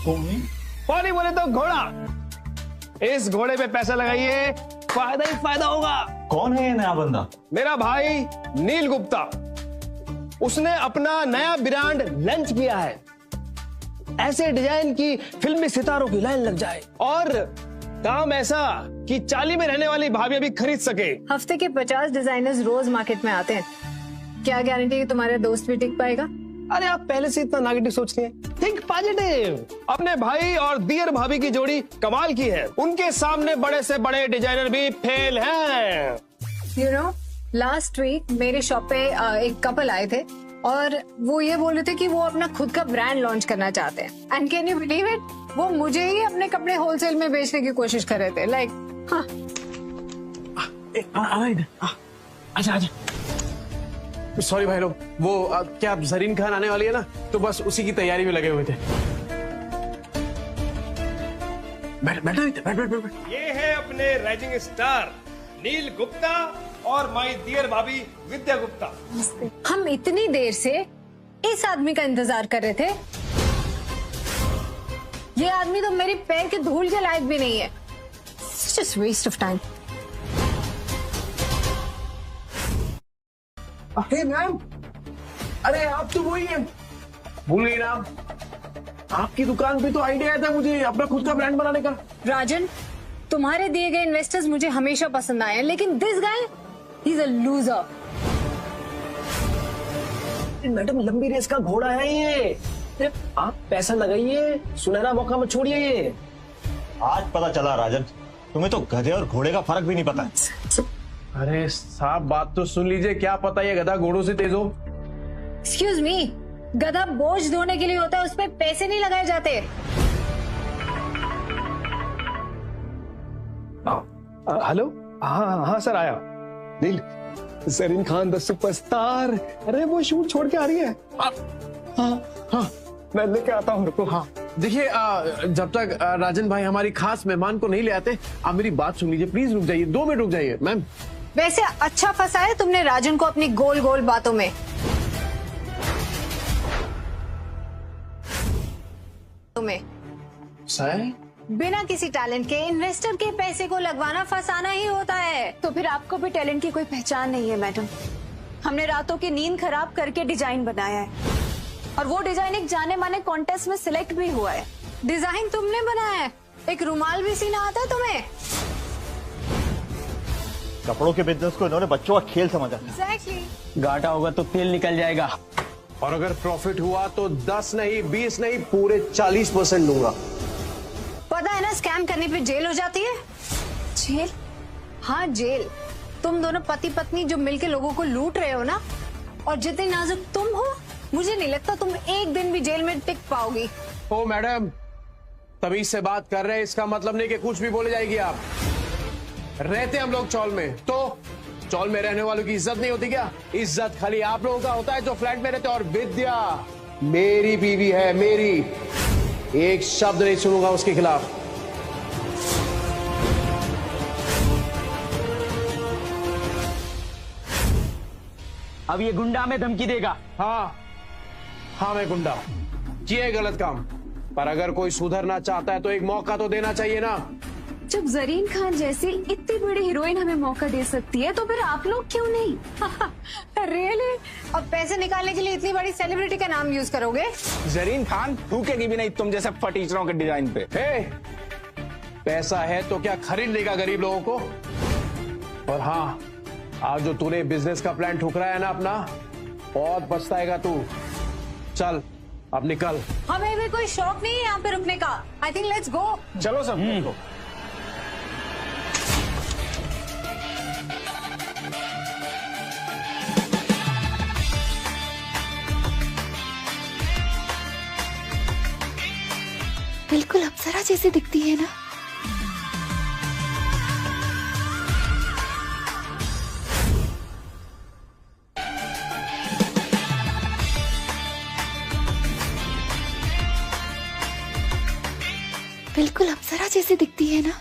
पोनी बोले तो घोड़ा। इस घोड़े पे पैसा लगाइए, फायदा ही फायदा होगा। कौन है ये नया बंदा? मेरा भाई नील गुप्ता। उसने अपना नया ब्रांड लॉन्च किया है, ऐसे डिजाइन की फिल्मी सितारों की लाइन लग जाए, और काम ऐसा कि चाली में रहने वाली भाभी भी खरीद सके। हफ्ते के 50 डिजाइनर्स रोज मार्केट में आते हैं, क्या गारंटी कि तुम्हारा दोस्त भी टिक पाएगा? अरे आप पहले से इतना नेगेटिव सोच रहे हैं, थिंक पॉजिटिव। अपने भाई और दियर भाभी की जोड़ी कमाल की है, उनके सामने बड़े से बड़े डिजाइनर भी फेल हैं। यू नो लास्ट वीक मेरे शॉप पे एक कपल आए थे और वो ये बोल रहे थे कि वो अपना खुद का ब्रांड लॉन्च करना चाहते हैं। And can you believe it, वो मुझे ही अपने कपड़े होलसेल में बेचने की कोशिश कर रहे थे। लाइक आजा आजा सॉरी भाई लोग, वो क्या जरीन खान आने वाली है ना, तो बस उसी की तैयारी में लगे हुए थे। बैठ। ये है अपने राइजिंग स्टार नील गुप्ता और माय डियर भाभी विद्या गुप्ता। हम इतनी देर से इस आदमी का इंतजार कर रहे थे। ये आदमी तो मेरी पैर के धूल के लायक भी नहीं है। It's just waste of time. अरे मैम, अरे आप तो वही हैं, भूल गई नाम। आपकी दुकान पे तो आइडिया आया था मुझे अपना खुद का ब्रांड बनाने का। राजन, तुम्हारे दिए गए इन्वेस्टर्स मुझे हमेशा पसंद आए हैं, लेकिन this guy he is a loser. Madam लंबी रेस का घोड़ा है ये, आप पैसा लगाइए, सुनहरा मौका मत छोड़िए ये। आज पता चला राजन, तुम्हें तो गधे और घोड़े का फर्क भी नहीं पता। अरे साहब बात तो सुन लीजिए, क्या पता ये गधा घोड़ों से तेज हो। एक्सक्यूज मी, गधा बोझ ढोने के लिए होता है, उसपे पैसे नहीं लगाए जाते। हेलो, हाँ सर आया। नील, जरीन खान द सुपरस्टार, अरे वो शूट छोड़ के आ रही है। हाँ मैं लेके आता हूँ, रुको। हाँ देखिए, जब तक राजन भाई हमारी खास मेहमान को नहीं ले आते, आप मेरी बात सुन लीजिए, प्लीज रुक जाइए, 2 मिनट रुक जाइए मैम। वैसे अच्छा फंसा है तुमने राजन को अपनी गोल गोल बातों में। बिना किसी टैलेंट के इन्वेस्टर के पैसे को लगवाना फंसाना ही होता है। तो फिर आपको भी टैलेंट की कोई पहचान नहीं है मैडम। हमने रातों की नींद खराब करके डिजाइन बनाया है, और वो डिजाइन एक जाने माने कॉन्टेस्ट में सिलेक्ट भी हुआ है। डिजाइन तुमने बनाया है? एक रुमाल भी सीना आता है तुम्हें? कपड़ों के बिजनेस को इन्होंने बच्चों का खेल समझा। Exactly. घाटा होगा तो तेल निकल जाएगा, और अगर प्रॉफिट हुआ तो 10 नहीं 20 नहीं पूरे 40% लूंगा। पता है ना, स्कैम करने पे जेल हो जाती है। जेल? हाँ जेल। तुम दोनों पति पत्नी जो मिलके लोगों को लूट रहे हो ना, और जितनी नाजुक तुम हो, मुझे नहीं लगता तुम एक दिन भी जेल में टिक पाओगी। ओ मैडम, तमीज से बात कर रहे हैं, इसका मतलब नहीं कि कुछ भी बोले जाएगी आप। रहते हम लोग चौल में, तो चौल में रहने वालों की इज्जत नहीं होती क्या? इज्जत खाली आप लोगों का होता है जो फ्लैट में रहते। और विद्या मेरी बीवी है, मेरी, एक शब्द नहीं सुनूंगा उसके खिलाफ। अब ये गुंडा में धमकी देगा। हाँ मैं गुंडा, किए गलत काम, पर अगर कोई सुधरना चाहता है तो एक मौका तो देना चाहिए ना। जब जरीन खान जैसी इतनी बड़ी हीरोइन हमें मौका दे सकती है, तो फिर आप लोग क्यों नहीं? रियली? अब पैसे निकालने के लिए इतनी बड़ी सेलिब्रिटी का नाम यूज करोगे? जरीन खान थूकेगी भी नहीं तुम जैसे फटीचरों के डिजाइन पे। पैसा है तो क्या खरीद लेगा गरीब लोगों को? और हाँ, आज जो तूने बिजनेस का प्लान ठुकराया है ना अपना, बहुत पछताएगा तू। चल अब निकल। हमें भी कोई शौक नहीं है यहाँ पे रुकने का। I think let's go. चलो सब। बिल्कुल अप्सरा जैसी दिखती है ना। बिल्कुल अप्सरा जैसी दिखती है ना।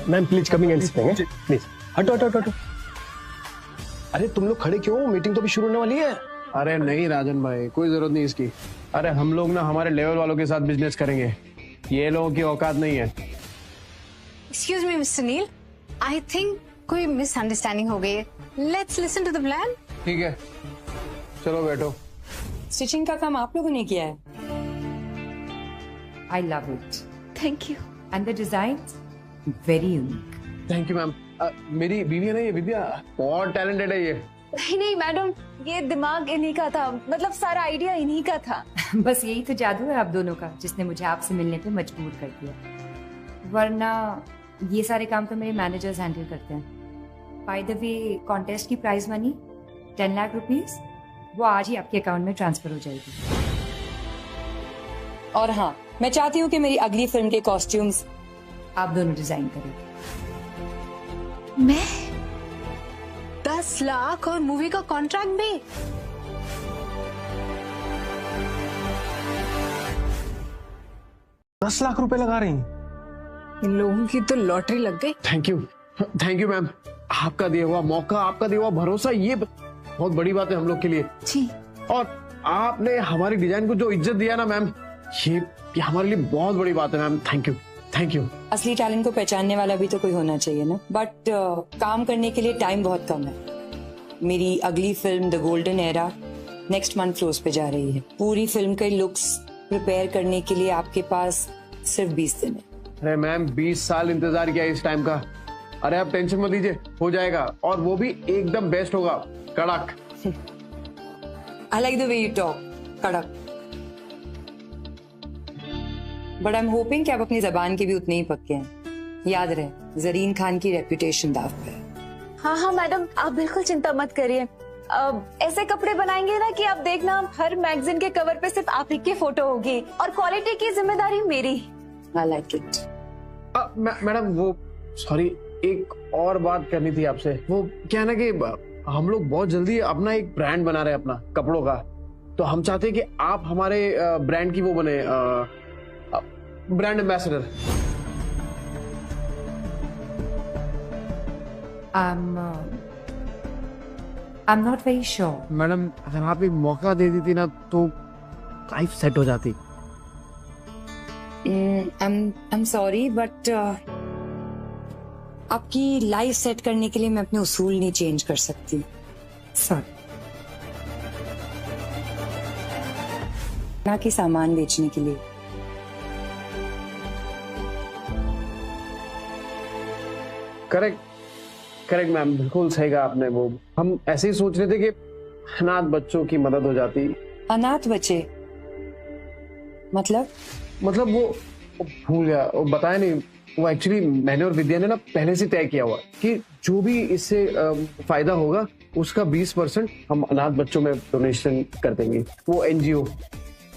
Ma'am please coming and sitting, please. हटो। अरे तुम लोग खड़े क्यों? मीटिंग तो भी शुरू होने वाली है। अरे नहीं राजन भाई, कोई जरूरत नहीं इसकी। अरे हम लोग ना हमारे लेवल वालों के साथ बिजनेस करेंगे, ये लोगों की औकात नहीं है। Excuse me mister Neel, I think कोई मिसअंडरस्टैंडिंग हो गई है। Let's listen to the plan. ठीक है, चलो बैठो। स्टिचिंग का काम आप लोगों ने किया है। I love it. Thank you. And the designs very unique. Thank you ma'am. मेरी बीवी है ना ये विद्या, बहुत टैलेंटेड है ये। नहीं मैडम, ये दिमाग इन्हीं का था, मतलब सारा आइडिया इन्हीं का था। बस यही तो जादू है आप दोनों का, जिसने मुझे आपसे मिलने पे मजबूर कर दिया, वरना ये सारे काम तो मेरे मैनेजर्स हैंडल करते हैं। बाय द वे, कॉन्टेस्ट की प्राइज मनी 10 लाख रुपीस, वो आज ही आपके अकाउंट में ट्रांसफर हो जाएगी। और हाँ, मैं चाहती हूँ कि मेरी अगली फिल्म के कॉस्ट्यूम्स आप दोनों डिजाइन करें। मैं? 10 लाख और मूवी का कॉन्ट्रैक्ट भी। ₹10 लाख लगा रही हैं। इन लोगों की तो लॉटरी लग गई। Thank you ma'am. आपका दिया हुआ मौका, आपका दिया हुआ भरोसा, ये बहुत बड़ी बात है हम लोग के लिए। जी। और आपने हमारी डिजाइन को जो इज्जत दिया ना मैम, ये हमारे लिए बहुत बड़ी बात है मैम। Thank you. असली टैलेंट को पहचानने वाला भी तो कोई होना चाहिए ना, बट काम करने के लिए टाइम बहुत कम है। मेरी अगली film the golden era next month floors पे जा रही है। पूरी फिल्म के लुक्स प्रिपेयर करने के लिए आपके पास सिर्फ 20 दिन है। अरे मैम 20 साल इंतजार किया इस टाइम का। अरे आप टेंशन मत लीजिए, हो जाएगा, और वो भी एकदम बेस्ट होगा, कड़क। I like the way you talk, कड़क। बट आई एम होपिंग कि आप अपनी जबान के भी उतने ही पक्के हैं। याद रहे, जरीन खान की रेपुटेशन दाव पे है। हाँ मैडम, आप बिल्कुल चिंता मत करिए। ऐसे कपड़े बनाएंगे ना कि आप देखना हर मैगजीन के कवर पे सिर्फ आप ही की फोटो होगी, और क्वालिटी की जिम्मेदारी मेरी। I like it। मैडम वो सॉरी, एक और बात करनी थी आपसे। वो क्या है ना कि हम लोग बहुत जल्दी अपना एक ब्रांड बना रहे हैं अपना कपड़ों का, तो हम चाहते हैं कि आप हमारे ब्रांड की वो बने, brand ambassador. I'm not very sure। Madam अगर आप एक मौका दे देती ना तो लाइफ सेट हो जाती। I'm sorry, but आपकी लाइफ सेट करने के लिए मैं अपने उसूल नहीं चेंज कर सकती। सॉरी। ना कि सामान बेचने के लिए। करेक्ट मैम, बिल्कुल सही कहा आपने। वो हम ऐसे ही सोच रहे थे कि अनाथ बच्चों की मदद हो जाती। अनाथ बच्चे मतलब वो भूल गया, वो बताया नहीं। वो एक्चुअली मैंने और विद्या ने ना पहले से तय किया हुआ कि जो भी इससे फायदा होगा उसका 20% हम अनाथ बच्चों में डोनेशन कर देंगे, वो एनजीओ।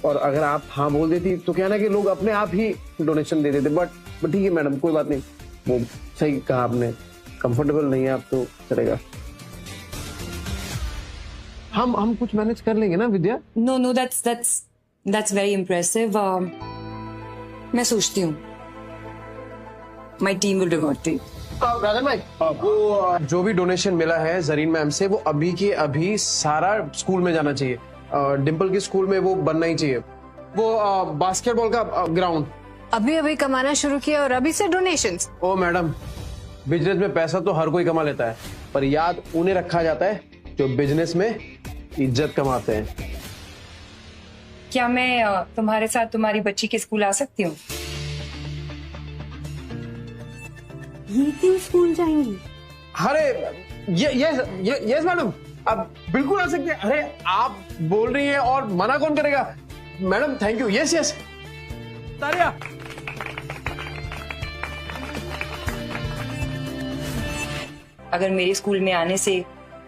और अगर आप हाँ बोल देती तो क्या ना कि लोग अपने आप ही डोनेशन दे देते। बट ठीक है मैडम, कोई बात नहीं, वो सही कहा आपने। कंफर्टेबल नहीं है आप तो चलेगा, हम कुछ मैनेज कर लेंगे ना विद्या। No, that's very impressive। मैं सोचती हूँ My team will reward you। राजन भाई, वो जो भी डोनेशन मिला है जरीन मैम से, वो अभी के अभी सारा स्कूल में जाना चाहिए। डिम्पल के स्कूल में वो बनना ही चाहिए, वो बास्केटबॉल का ग्राउंड। अभी कमाना शुरू किया और अभी से डोनेशंस। ओ मैडम, बिजनेस में पैसा तो हर कोई कमा लेता है, पर याद उन्हें रखा जाता है जो बिजनेस में इज्जत कमाते हैं। क्या मैं तुम्हारे साथ तुम्हारी बच्ची के स्कूल आ सकती हूँ? ये क्यों स्कूल जाएंगी? अरे यस मैडम, आप बिल्कुल आ सकते हैं। अरे आप बोल रही हैं और मना कौन करेगा मैडम। Thank you. यस तारिया। अगर मेरे स्कूल में आने से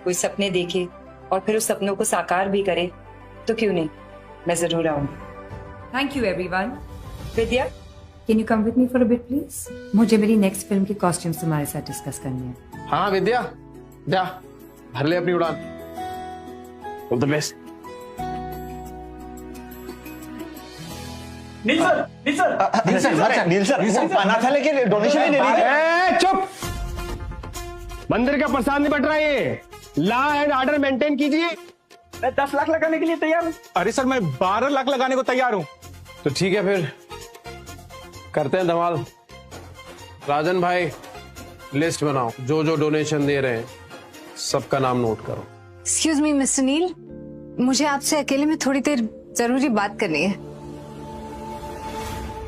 कोई सपने देखे और फिर उस सपनों को साकार भी करे तो क्यों नहीं, मैं जरूर आऊंगी। Thank you everyone. Vidya, can you come with me for a bit please? मुझे मेरी नेक्स्ट फिल्म के कॉस्ट्यूम्स तुम्हारे साथ डिस्कस करने हैं। हाँ विद्या, जा भर ले अपनी उड़ान। All the best. Neel sir अनाथालय के डोनेशन ही दे दीजिए। चुप, मंदिर का प्रसाद नहीं बट रहा है, लॉ एंड ऑर्डर मेंटेन कीजिए। मैं 10 लाख लगाने के लिए तैयार हूँ। अरे सर, मैं 12 लाख लगाने को तैयार हूँ। तो ठीक है, फिर करते हैं धमाल। राजन भाई, लिस्ट बनाओ, जो जो डोनेशन दे रहे हैं सबका नाम नोट करो। एक्सक्यूज मी मिस्टर नील, मुझे आपसे अकेले में थोड़ी देर जरूरी बात करनी है।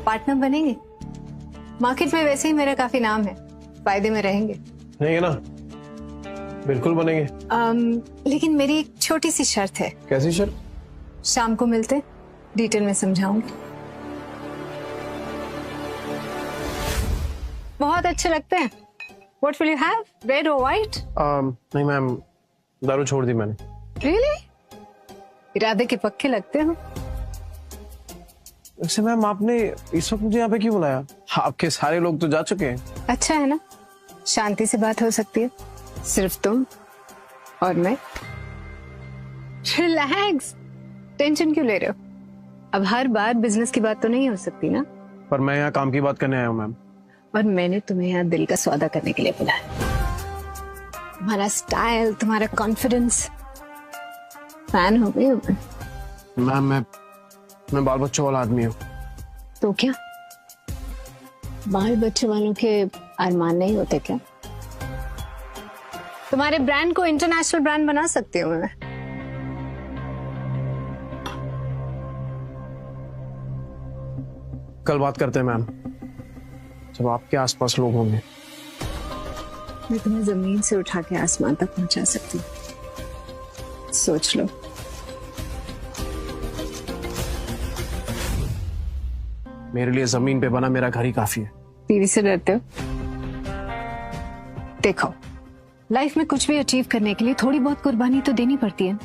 पार्टनर बनेंगे? मार्केट में वैसे ही मेरा काफी नाम है, फायदे में रहेंगे। नहीं ना, बिल्कुल बनेंगे। लेकिन मेरी एक छोटी सी शर्त है। कैसी शर्त? शाम को मिलते, डिटेल में समझाऊंगी। बहुत अच्छे लगते हैं। What will you have? Red or white? नहीं मैम, दारू छोड़ दी मैंने। Really? इरादे के पक्के लगते हो। वैसे मैम, आपने इस वक्त मुझे यहाँ पे क्यों बुलाया? आपके सारे लोग तो जा चुके हैं। अच्छा है ना, शांति से बात हो सकती है, सिर्फ तुम और मैं रिलैक्स, टेंशन क्यों ले रहे हो? अब हर बार बिजनेस की बात तो नहीं हो सकती ना। पर मैं यहाँ काम की बात करने आया हूँ मैम। और मैंने तुम्हें यहाँ दिल का सौदा करने के लिए बुलाया। तुम्हारा स्टाइल, तुम्हारा कॉन्फिडेंस, फैन हो गई हूँ मैम। मैं बाल बच्चों वाला आदमी हूँ। तो क्या बाल बच्चे वालों के अरमान नहीं होते क्या? तुम्हारे ब्रांड को इंटरनेशनल ब्रांड बना सकती हूँ मैं। कल बात करते हैं मैम, जब आपके आसपास लोग होंगे। मैं तुम्हें जमीन से उठा के आसमान तक पहुंचा सकती हूँ, सोच लो। मेरे लिए जमीन पे बना मेरा घर ही काफी है। बीवी से डरते हो? देखो, लाइफ में कुछ भी अचीव करने के लिए थोड़ी बहुत कुर्बानी तो देनी पड़ती है,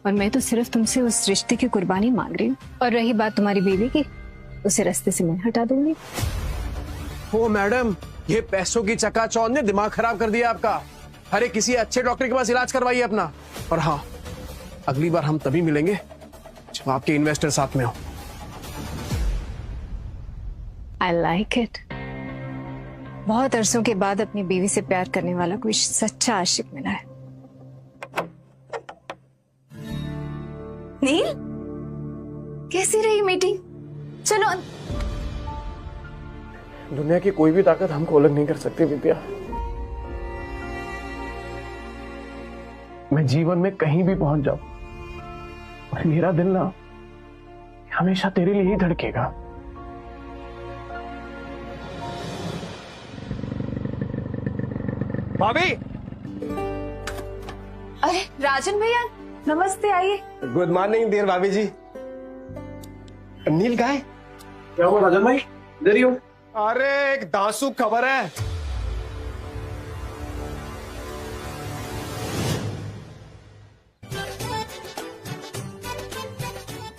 और मैं तो सिर्फ तुमसे उस रिश्ते की कुर्बानी मांग रही हूँ। और रही बात तुम्हारी बीवी की, उसे रास्ते से मैं हटा दूंगी। ओ मैडम, ये पैसों की चकाचौंध ने दिमाग खराब कर दिया आपका। अरे किसी अच्छे डॉक्टर के पास इलाज करवाइए अपना। और हाँ, अगली बार हम तभी मिलेंगे जब आपके इन्वेस्टर साथ में हो। I like it. बहुत अरसों के बाद अपनी बीवी से प्यार करने वाला कोई सच्चा आशिक मिला है। नील, कैसी रही मीटिंग? चलो। दुनिया की कोई भी ताकत हमको अलग नहीं कर सकती विद्या। मैं जीवन में कहीं भी पहुंच जाऊं, और मेरा दिल ना हमेशा तेरे लिए ही धड़केगा। भाभी। अरे राजन भैया, नमस्ते, आइए। गुड मॉर्निंग डियर भाभी जी। नील कहाँ है? क्या हुआ राजन भाई, इधर ही हो? अरे एक दांसू खबर है।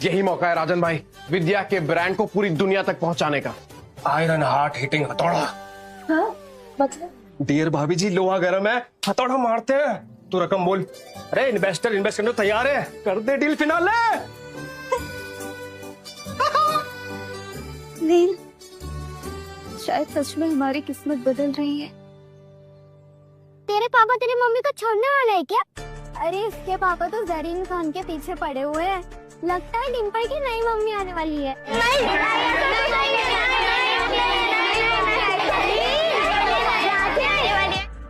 यही मौका है राजन भाई, विद्या के ब्रांड को पूरी दुनिया तक पहुंचाने का। आयरन हार्ट हिटिंग हथौड़ा। हाँ, मतलब? डियर भाभी जी, लोहा गर्म है, हथौड़ा मारते हैं। तू रकम बोल। अरे इन्वेस्टर इन्वेस्ट करने तैयार है, कर दे डील फिनाले। नील, शायद सच में हमारी किस्मत बदल रही है। तेरे पापा तेरी मम्मी को छोड़ने वाला है क्या? अरे इसके पापा तो जरीन खान के पीछे पड़े हुए हैं। लगता है डिम्पल की नई मम्मी आने वाली है।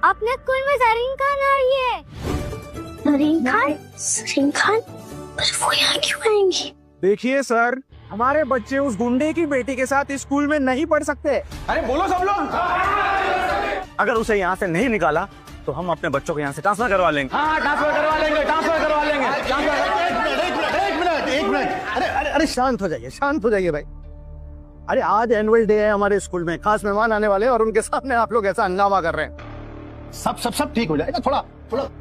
अपने स्कूल में जरीन खान आ रही है। जरीन खान? जरीन खान? पर वो यहाँ क्यों आएंगी? देखिए सर, हमारे बच्चे उस गुंडे की बेटी के साथ स्कूल में नहीं पढ़ सकते। अरे बोलो सब लोग। अगर उसे यहाँ से नहीं निकाला तो हम अपने बच्चों को यहाँ से ट्रांसफर करवा लेंगे। हाँ, ट्रांसफर करवा लेंगे, ट्रांसफर करवा लेंगे। अरे शांत हो जाइए भाई। अरे आज एनुअल डे है हमारे स्कूल में, खास मेहमान आने वाले हैं और उनके सामने आप लोग ऐसा हंगामा कर रहे हैं। सब ठीक हो जाएगा। थोड़ा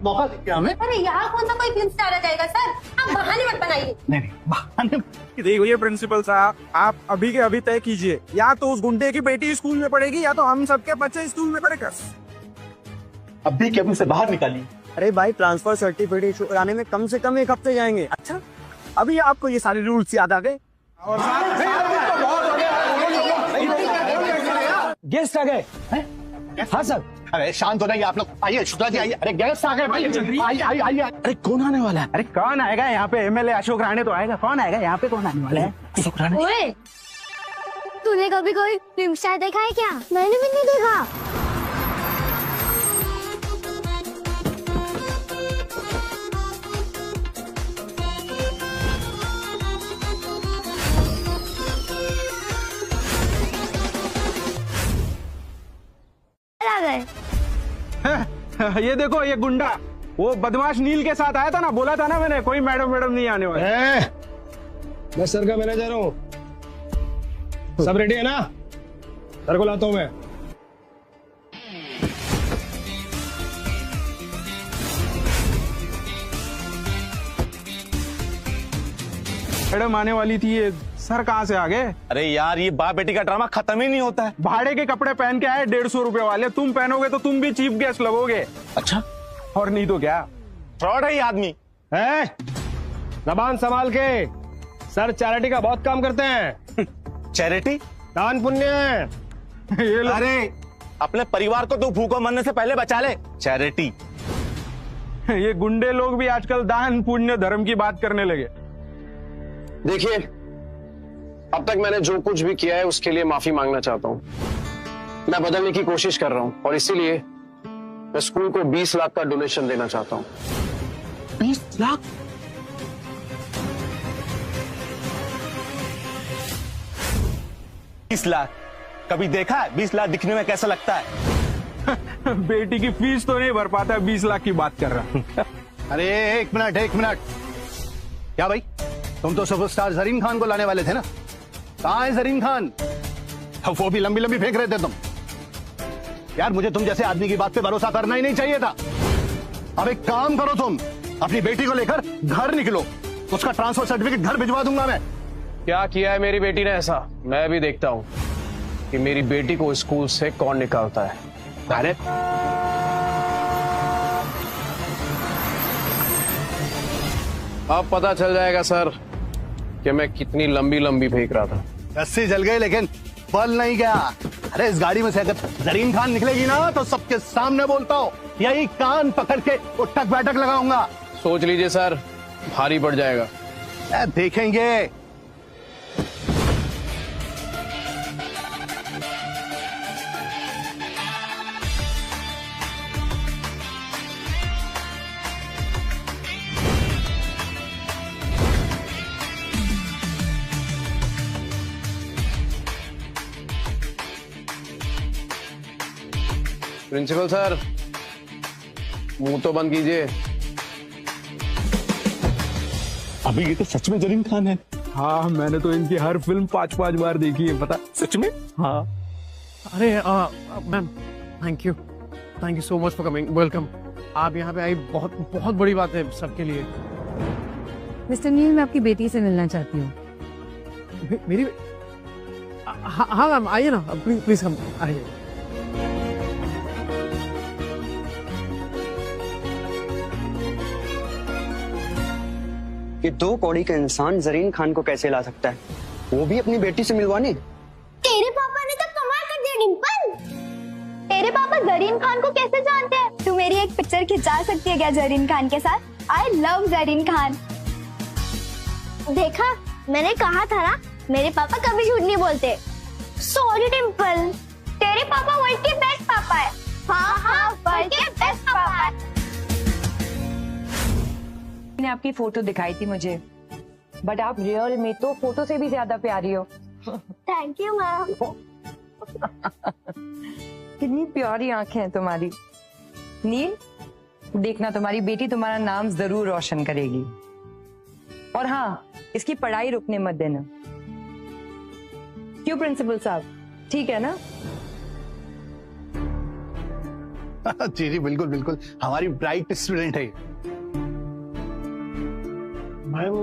मौका दीजिए हमें। अरे यहाँ कौन सा कोई फिल्म स्टार आ जाएगा सर? आप बहाने मत बनाइए। नहीं बहाने। देखिए प्रिंसिपल साहब, आप अभी के अभी तय कीजिए, या तो उस गुंडे की बेटी स्कूल में पढ़ेगी या तो हम सबके बच्चे स्कूल में पढ़ेगा। अभी के अभी से बाहर निकालिए। अरे भाई, ट्रांसफर सर्टिफिकेट इशू कराने में कम से कम 1 हफ्ते जाएंगे। अच्छा, अभी आपको ये सारे रूल्स याद आ गए? गेस्ट आ गए। हाँ सर। अरे शांत हो जाइए आप लोग। आइए शुक्ला जी, आइए। अरे गेस्ट आ गए भाई, आइए। अरे कौन आने वाला है? अरे कौन आएगा यहाँ पे? एमएलए अशोक राणे तो आएगा। कौन आएगा यहाँ पे? कौन आने वाला है? अशोक राणे। ओए, तूने कभी कोई फिल्म स्टार देखा है क्या? मैंने भी नहीं देखा। ये देखो, ये गुंडा वो बदमाश नील के साथ आया था ना। बोला था ना मैंने, कोई मैडम नहीं आने वाले। मैं सर का मैनेजर हूँ। सब रेडी है ना? सर को लाता हूँ मैं। मैडम आने वाली थी, ये सर कहाँ से आ गए? अरे यार, ये बाप बेटी का ड्रामा खत्म ही नहीं होता है। भाड़े के कपड़े पहन के आए 150 रुपए वाले, तुम पहनोगे तो तुम भी चीफ गेस्ट लगोगे। अच्छा, और नहीं तो क्या, फ्रॉड है ये आदमी। है जबान संभाल के, सर चैरिटी का बहुत काम करते हैं। चैरिटी? दान पुण्य है ये लोग। अरे अपने परिवार को तो भूखों मरने से पहले बचा ले। चैरिटी? ये गुंडे लोग भी आजकल दान पुण्य धर्म की बात करने लगे। देखिए, अब तक मैंने जो कुछ भी किया है उसके लिए माफी मांगना चाहता हूँ। मैं बदलने की कोशिश कर रहा हूँ और इसीलिए मैं स्कूल को 20 लाख का डोनेशन देना चाहता हूँ। 20 लाख? कभी देखा है 20 लाख दिखने में कैसा लगता है? बेटी की फीस तो नहीं भर पाता, 20 लाख की बात कर रहा। अरे एक मिनट, क्या भाई, तुम तो सुपरस्टार जरीन खान को लाने वाले थे ना? कहाँ है जरीन खान? अब वो भी लंबी लंबी फेंक रहे थे तुम। यार मुझे तुम जैसे आदमी की बात पे भरोसा करना ही नहीं चाहिए था। अब एक काम करो, तुम अपनी बेटी को लेकर घर निकलो, उसका ट्रांसफर सर्टिफिकेट घर भिजवा दूंगा मैं। क्या किया है मेरी बेटी ने ऐसा? मैं भी देखता हूँ कि मेरी बेटी को स्कूल से कौन निकालता है। अरे अब पता चल जाएगा सर कि मैं कितनी लंबी लंबी फेंक रहा था। रस्सी जल गई लेकिन बल नहीं गया। अरे इस गाड़ी में से अगर जरीन खान निकलेगी ना तो सबके सामने बोलता हूँ, यही कान पकड़ के उठक बैठक लगाऊंगा। सोच लीजिए सर, भारी पड़ जाएगा। देखेंगे। प्रिंसिपल सर, मुंह तो बंद कीजिए। अभी ये तो सच में जरीन खान है। हाँ, मैंने तो इनकी हर फिल्म 5-5 बार देखी है, पता? सच में? हाँ। अरे ma'am, thank you so much for coming. Welcome. आप यहाँ पे आई, बहुत बहुत बड़ी बात है सबके लिए। मिस्टर नील, मैं आपकी बेटी से मिलना चाहती हूँ। मेरी? हाँ मैम, आइए ना, प्लीज हम आइए। ये 2 कौड़ी का इंसान जरीन खान को कैसे ला सकता है, वो भी अपनी बेटी से मिलवाने? तेरे पापा ने तो कमाल कर दिया डिंपल। तेरे पापा जरीन खान को कैसे जानते हैं? तू मेरी एक पिक्चर खिंचा सकती है क्या जरीन खान के साथ? I love Zareen Khan. देखा, मैंने कहा था ना, मेरे पापा कभी झूठ नहीं बोलते। सॉरी डिंपल, तेरे पापा वर्ल्ड के बेस्ट पापा है। हाँ, वर्ल्ड के बेस्ट पापा है। ने आपकी फोटो दिखाई थी मुझे, बट आप रियल में तो फोटो से भी ज्यादा प्यारी हो। Thank you ma'am. कितनी प्यारी आंखें हैं तुम्हारी। नील, देखना तुम्हारी बेटी तुम्हारा नाम जरूर रोशन करेगी। और हाँ, इसकी पढ़ाई रुकने मत देना। क्यों प्रिंसिपल साहब, ठीक है ना? जी बिल्कुल बिल्कुल, हमारी ब्राइट स्टूडेंट है। मैम,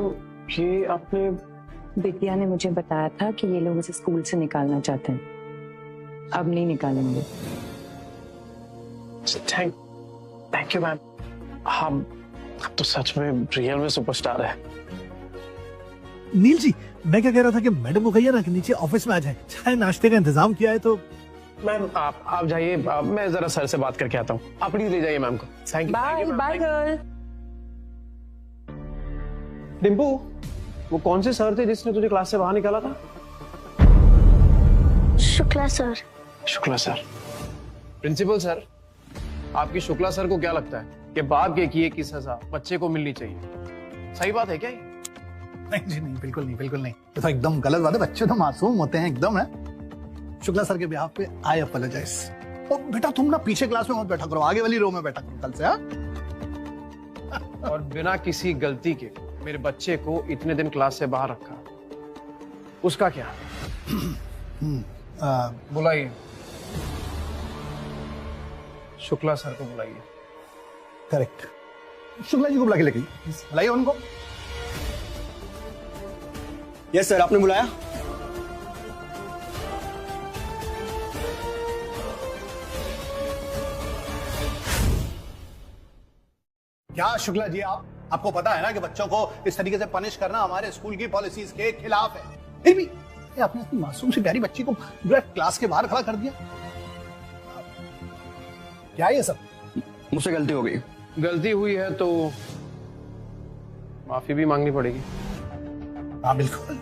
ये आपने? बिटिया ने मुझे बताया था कि ये लोग उसे स्कूल से निकालना चाहते हैं। अब नहीं निकालेंगे। Thank you ma'am. हम अब तो सच में रियल में सुपरस्टार है। नील जी, मैं क्या कह रहा था कि मैडम को कहिए ना कि नीचे ऑफिस में आ जाए, चाय नाश्ते का इंतजाम किया है तो। मैम आप जाइए, मैं जरा सर से बात करके आता हूँ। आप प्लीज ले जाइए मैम को। Thank you. Bye bye girl. Dimpu, वो कौन से सर थे जिसने तुझे क्लास से बाहर निकाला था? Shukla sir. Shukla sir? Principal sir, आपकी शुक्ला सर को क्या लगता है कि बाप के किए की सजा बच्चे को मिलनी चाहिए? सही बात है क्या ये? नहीं जी नहीं, बिल्कुल नहीं, बिल्कुल नहीं। ये तो एकदम गलत बात है। बच्चे तो मासूम होते हैं एकदम। है शुक्ला सर के बिहाफ पे आई अपोलोजाइज। और बेटा तुम ना पीछे क्लास में मत बैठा करो, आगे वाली रो में बैठा करो कल से। और बिना किसी गलती के मेरे बच्चे को इतने दिन क्लास से बाहर रखा, उसका क्या? बुलाइए शुक्ला सर को, बुलाइए। करेक्ट, शुक्ला जी को बुला के लेके बुलाइए उनको। यस सर, आपने बुलाया? क्या शुक्ला जी, आपको पता है ना कि बच्चों को इस तरीके से पनिश करना हमारे स्कूल की पॉलिसीज के खिलाफ है। फिर भी आपने अपनी मासूम सी प्यारी बच्ची को क्लास के बाहर खड़ा कर दिया। क्या ये सब? मुझसे गलती हो गई। गलती हुई है तो माफी भी मांगनी पड़ेगी। हाँ बिल्कुल।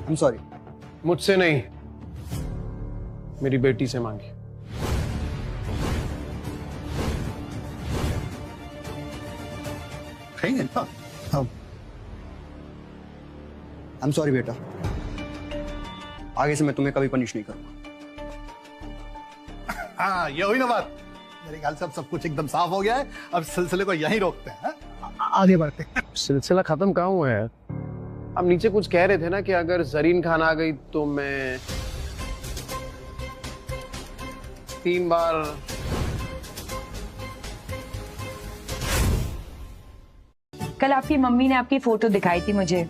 I'm sorry। मुझसे नहीं, मेरी बेटी से मांगी। I'm sorry बेटा, आगे से मैं तुम्हें कभी पनिश नहीं करूंगा। हाँ ये हुई ना बात। मेरे ख्याल से अब सब कुछ एकदम साफ हो गया है। अब सिलसिले को यहीं रोकते हैं, आगे बढ़ते हैं। सिलसिला खत्म कहाँ हुआ है? आप नीचे कुछ कह रहे थे ना कि अगर जरीन खान आ गई तो मैं 3 बार। कल आपकी मम्मी ने आपकी फोटो दिखाई थी मुझे,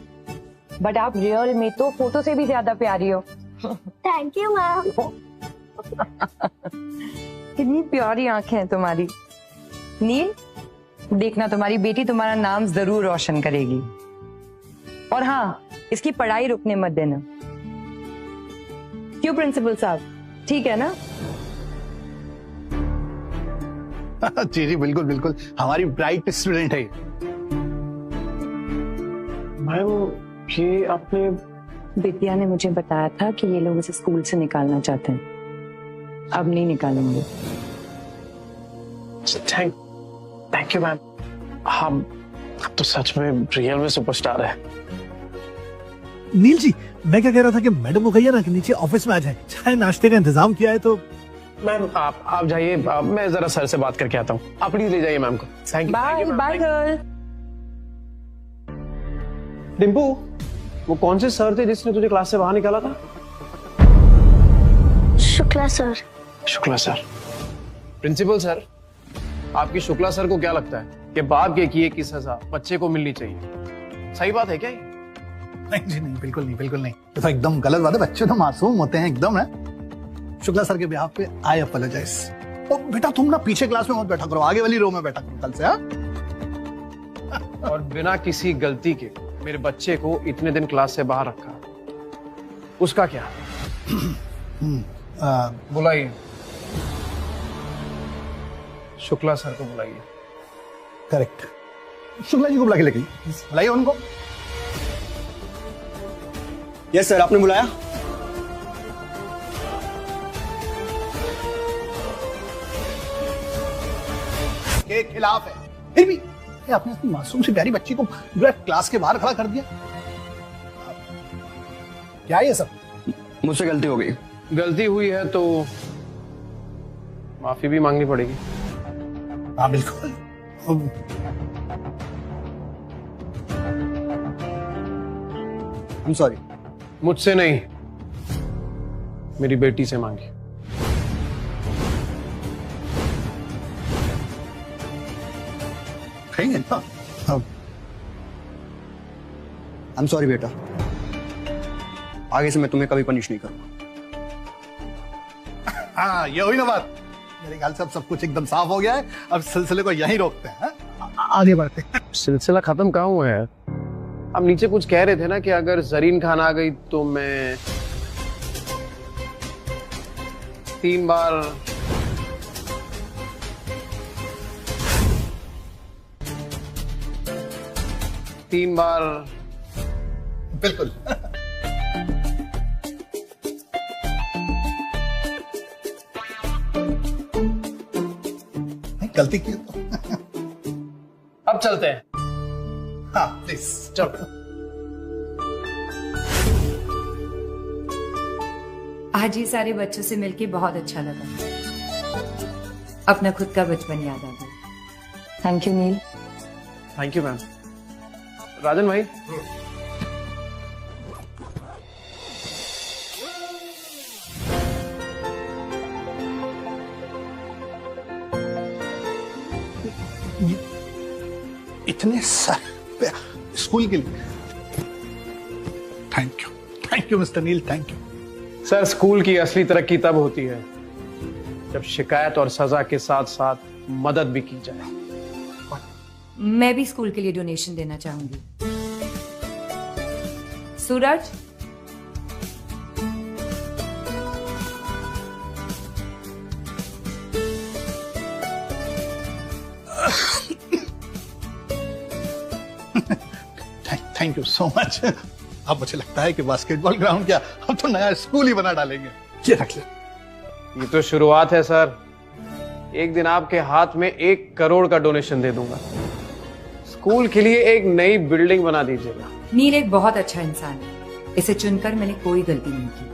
बट आप रियल में तो फोटो से भी ज्यादा प्यारी हो। Thank you ma'am. कितनी प्यारी आंखें हैं तुम्हारी। नील, देखना तुम्हारी बेटी तुम्हारा नाम जरूर रोशन करेगी। और हाँ, इसकी पढ़ाई रुकने मत देना। क्यों प्रिंसिपल साहब, ठीक है ना? जी जी बिल्कुल बिल्कुल, हमारी ब्राइट स्टूडेंट है। मैम ये आपने, विद्या ने मुझे बताया था कि ये लोग इसे स्कूल से निकालना चाहते हैं। अब नहीं निकालेंगे। Thank you ma'am. हम तो सच में रियल में सुपरस्टार है। नील जी, मैं क्या कह रहा था कि मैडम को कहिए ना कि नीचे ऑफिस में आ जाए, चाय नाश्ते का इंतजाम किया है तो। मैम आप जाइए, मैं जरा सर से बात करके आता हूँ। आप प्लीज ले जाइए मैम को। Thank you. Bye bye girl. Dimpu, वो कौन से सर थे जिसने तुझे क्लास से बाहर निकाला था? Shukla sir. Shukla sir. Principal sir, आपकी शुक्ला सर को क्या लगता है कि बाप के किए की सजा बच्चे को मिलनी चाहिए? सही बात है क्या ये? नहीं जी नहीं, बिल्कुल नहीं, बिल्कुल नहीं। तो एकदम गलत बात है। बच्चे तो मासूम होते हैं एकदम। है शुक्ला सर के बिहाफ पे आई अपोलोजाइज। तो बेटा तुम ना पीछे क्लास में मत बैठा करो, आगे वाली रो में बैठा करो कल से। और बिना किसी गलती के मेरे बच्चे को इतने दिन क्लास से बाहर रखा, उसका क्या? बुलाइए, शुक्ला सर को बुलाइए। करेक्ट, शुक्ला जी को बुला के लेके बुलाइए उनको। यस सर, आपने बुलाया? के खिलाफ है। फिर भी आपने अपनी मासूम सी प्यारी बच्ची को क्लास के बाहर खड़ा कर दिया। क्या ये सब? मुझसे गलती हो गई। गलती हुई है तो माफी भी मांगनी पड़ेगी। हाँ बिल्कुल। I'm sorry। मुझसे नहीं, मेरी बेटी से मांगी। I'm sorry बेटा, आगे से मैं तुम्हें कभी पनिश नहीं करूंगा। हाँ ये हुई ना बात। मेरे ख्याल से अब सब कुछ एकदम साफ हो गया है। अब सिलसिले को यहीं रोकते हैं, आगे बढ़ते हैं। सिलसिला खत्म कहाँ हुआ है? आप नीचे कुछ कह रहे थे ना कि अगर जरीन खान आ गई तो मैं 3 बार। बिल्कुल। गलती की तो। अब चलते हैं। हाँ प्लीज चलो। आज ये सारे बच्चों से मिलके बहुत अच्छा लगा। अपना खुद का बचपन याद आ गया। Thank you Neel. Thank you ma'am. Rajan भाई, इतने सारे स्कूल के लिए thank you mister Neel, thank you. Sir school की असली तरक्की तब होती है जब शिकायत और सजा के साथ साथ मदद भी की जाए। मैं भी स्कूल के लिए डोनेशन देना चाहूंगी। सूरज, थैंक यू सो मच। अब मुझे लगता है कि बास्केटबॉल ग्राउंड क्या, हम तो नया स्कूल ही बना डालेंगे। ये रख ले। ये तो शुरुआत है सर। एक दिन आपके हाथ में 1 करोड़ का डोनेशन दे दूंगा। स्कूल के लिए एक नई बिल्डिंग बना दीजिएगा। नील एक बहुत अच्छा इंसान है, इसे चुनकर मैंने कोई गलती नहीं की।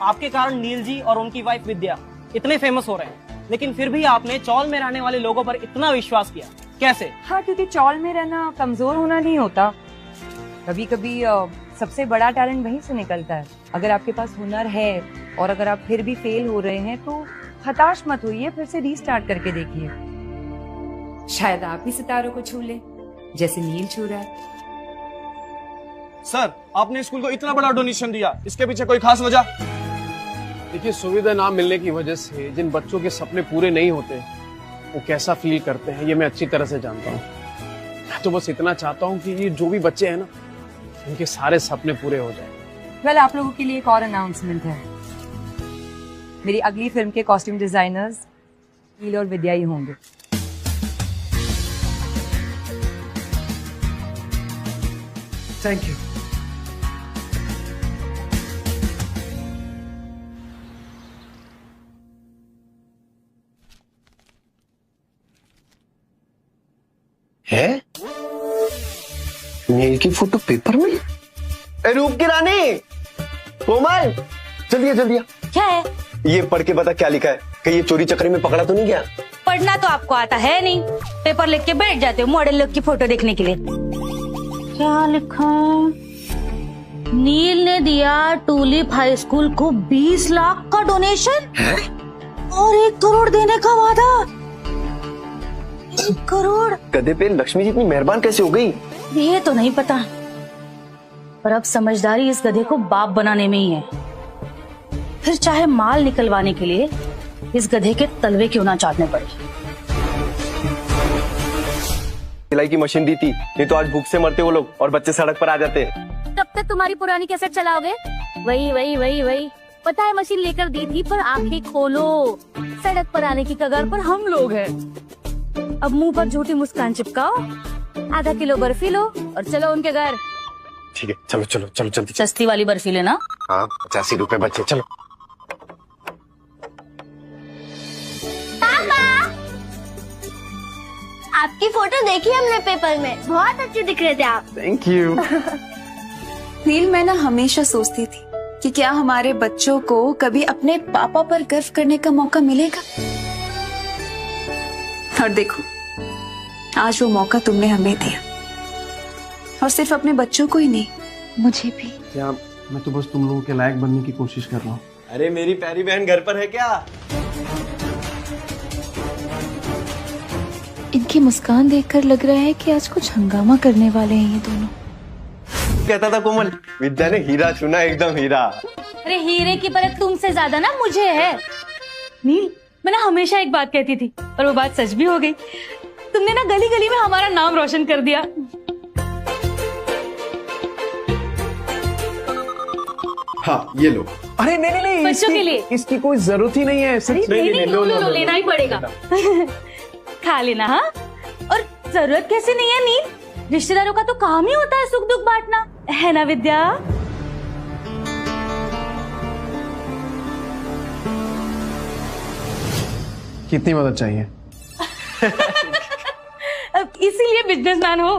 आपके कारण नील जी और उनकी वाइफ विद्या इतने फेमस हो रहे हैं, लेकिन फिर भी आपने चौल में रहने वाले लोगों पर इतना विश्वास किया, कैसे? हाँ, क्योंकि चौल में रहना कमजोर होना नहीं होता। कभी कभी सबसे बड़ा टैलेंट वहीं से निकलता है। अगर आपके पास हुनर है और अगर आप फिर भी फेल हो रहे हैं तो हताश मत होइए, फिर से रीस्टार्ट करके देखिए। शायद आप ही सितारों को छू ले जैसे नील छू रहा है। सर, आपने स्कूल को इतना बड़ा डोनेशन दिया, इसके पीछे कोई खास वजह? देखिए, सुविधा ना मिलने की वजह से जिन बच्चों के सपने पूरे नहीं होते वो कैसा फील करते हैं, ये मैं अच्छी तरह से जानता हूँ। मैं तो बस इतना चाहता हूँ कि ये जो भी बच्चे हैं ना, उनके सारे सपने पूरे हो जाए। वेल, आप लोगों के लिए एक और अनाउंसमेंट है। मेरी अगली फिल्म के कॉस्ट्यूम डिजाइनर्स नील और विद्या ही होंगे। Thank you. है नील की फोटो पेपर में? रूप की रानी कोमल, जल्दी जल्दी। क्या है? ये पढ़ के बता क्या लिखा है, कि ये चोरी चक्री में पकड़ा तो नहीं गया? पढ़ना तो आपको आता है नहीं, पेपर लिख के बैठ जाते हो मॉडल लोग की फोटो देखने के लिए। क्या लिखा? नील ने दिया टूलिप हाई स्कूल को 20 लाख का डोनेशन और 1 करोड़ देने का वादा। 1 करोड़? गधे पे लक्ष्मी जी इतनी मेहरबान कैसे हो गई? ये तो नहीं पता, पर अब समझदारी इस गधे को बाप बनाने में ही है। फिर चाहे माल निकलवाने के लिए इस गधे के तलवे क्यों ना चाटने पड़े। सिलाई की मशीन दी थी, नहीं तो आज भूख से मरते वो लोग और बच्चे सड़क पर आ जाते। तब तक तुम्हारी पुरानी कैसेट चलाओगे? वही पता है मशीन लेकर दी थी, पर आंखें खोलो, सड़क पर आने की कगार पर हम लोग हैं। अब मुंह पर झूठी मुस्कान चिपकाओ, आधा किलो बर्फी लो और चलो उनके घर। ठीक है, चलो चलो चलो जल्दी। सस्ती वाली बर्फी लेना। हाँ, 85 रुपए बच्चे, चलो। आपकी फोटो देखी हमने पेपर में, बहुत अच्छे दिख रहे थे आप। Thank you. नील, मैं ना हमेशा सोचती थी कि क्या हमारे बच्चों को कभी अपने पापा पर गर्व करने का मौका मिलेगा, और देखो आज वो मौका तुमने हमें दिया, और सिर्फ अपने बच्चों को ही नहीं, मुझे भी। क्या मैं तो बस तुम लोगों के लायक बनने की कोशिश कर रहा हूँ। अरे मेरी प्यारी बहन घर पर है क्या? इनकी मुस्कान देखकर लग रहा है कि आज कुछ हंगामा करने वाले हैं ये दोनों। कहता था कोमल, विद्या ने हीरा चुना, एकदम हीरा। अरे हीरे की परख तुमसे ज्यादा ना मुझे है। नील, मैं ना हमेशा एक बात कहती थी और वो बात सच भी हो गई। तुमने ना गली गली में हमारा नाम रोशन कर दिया। हाँ, ये लो। अरे नहीं, बच्चों के लिए इसकी कोई जरूरत ही नहीं है। नहीं, लो, लेना ही पड़ेगा। खा लेना। हाँ, और जरूरत कैसे नहीं है नील, रिश्तेदारों का तो काम ही होता है सुख दुख बांटना, है ना विद्या? कितनी मदद चाहिए? इसीलिए बिजनेसमैन हो।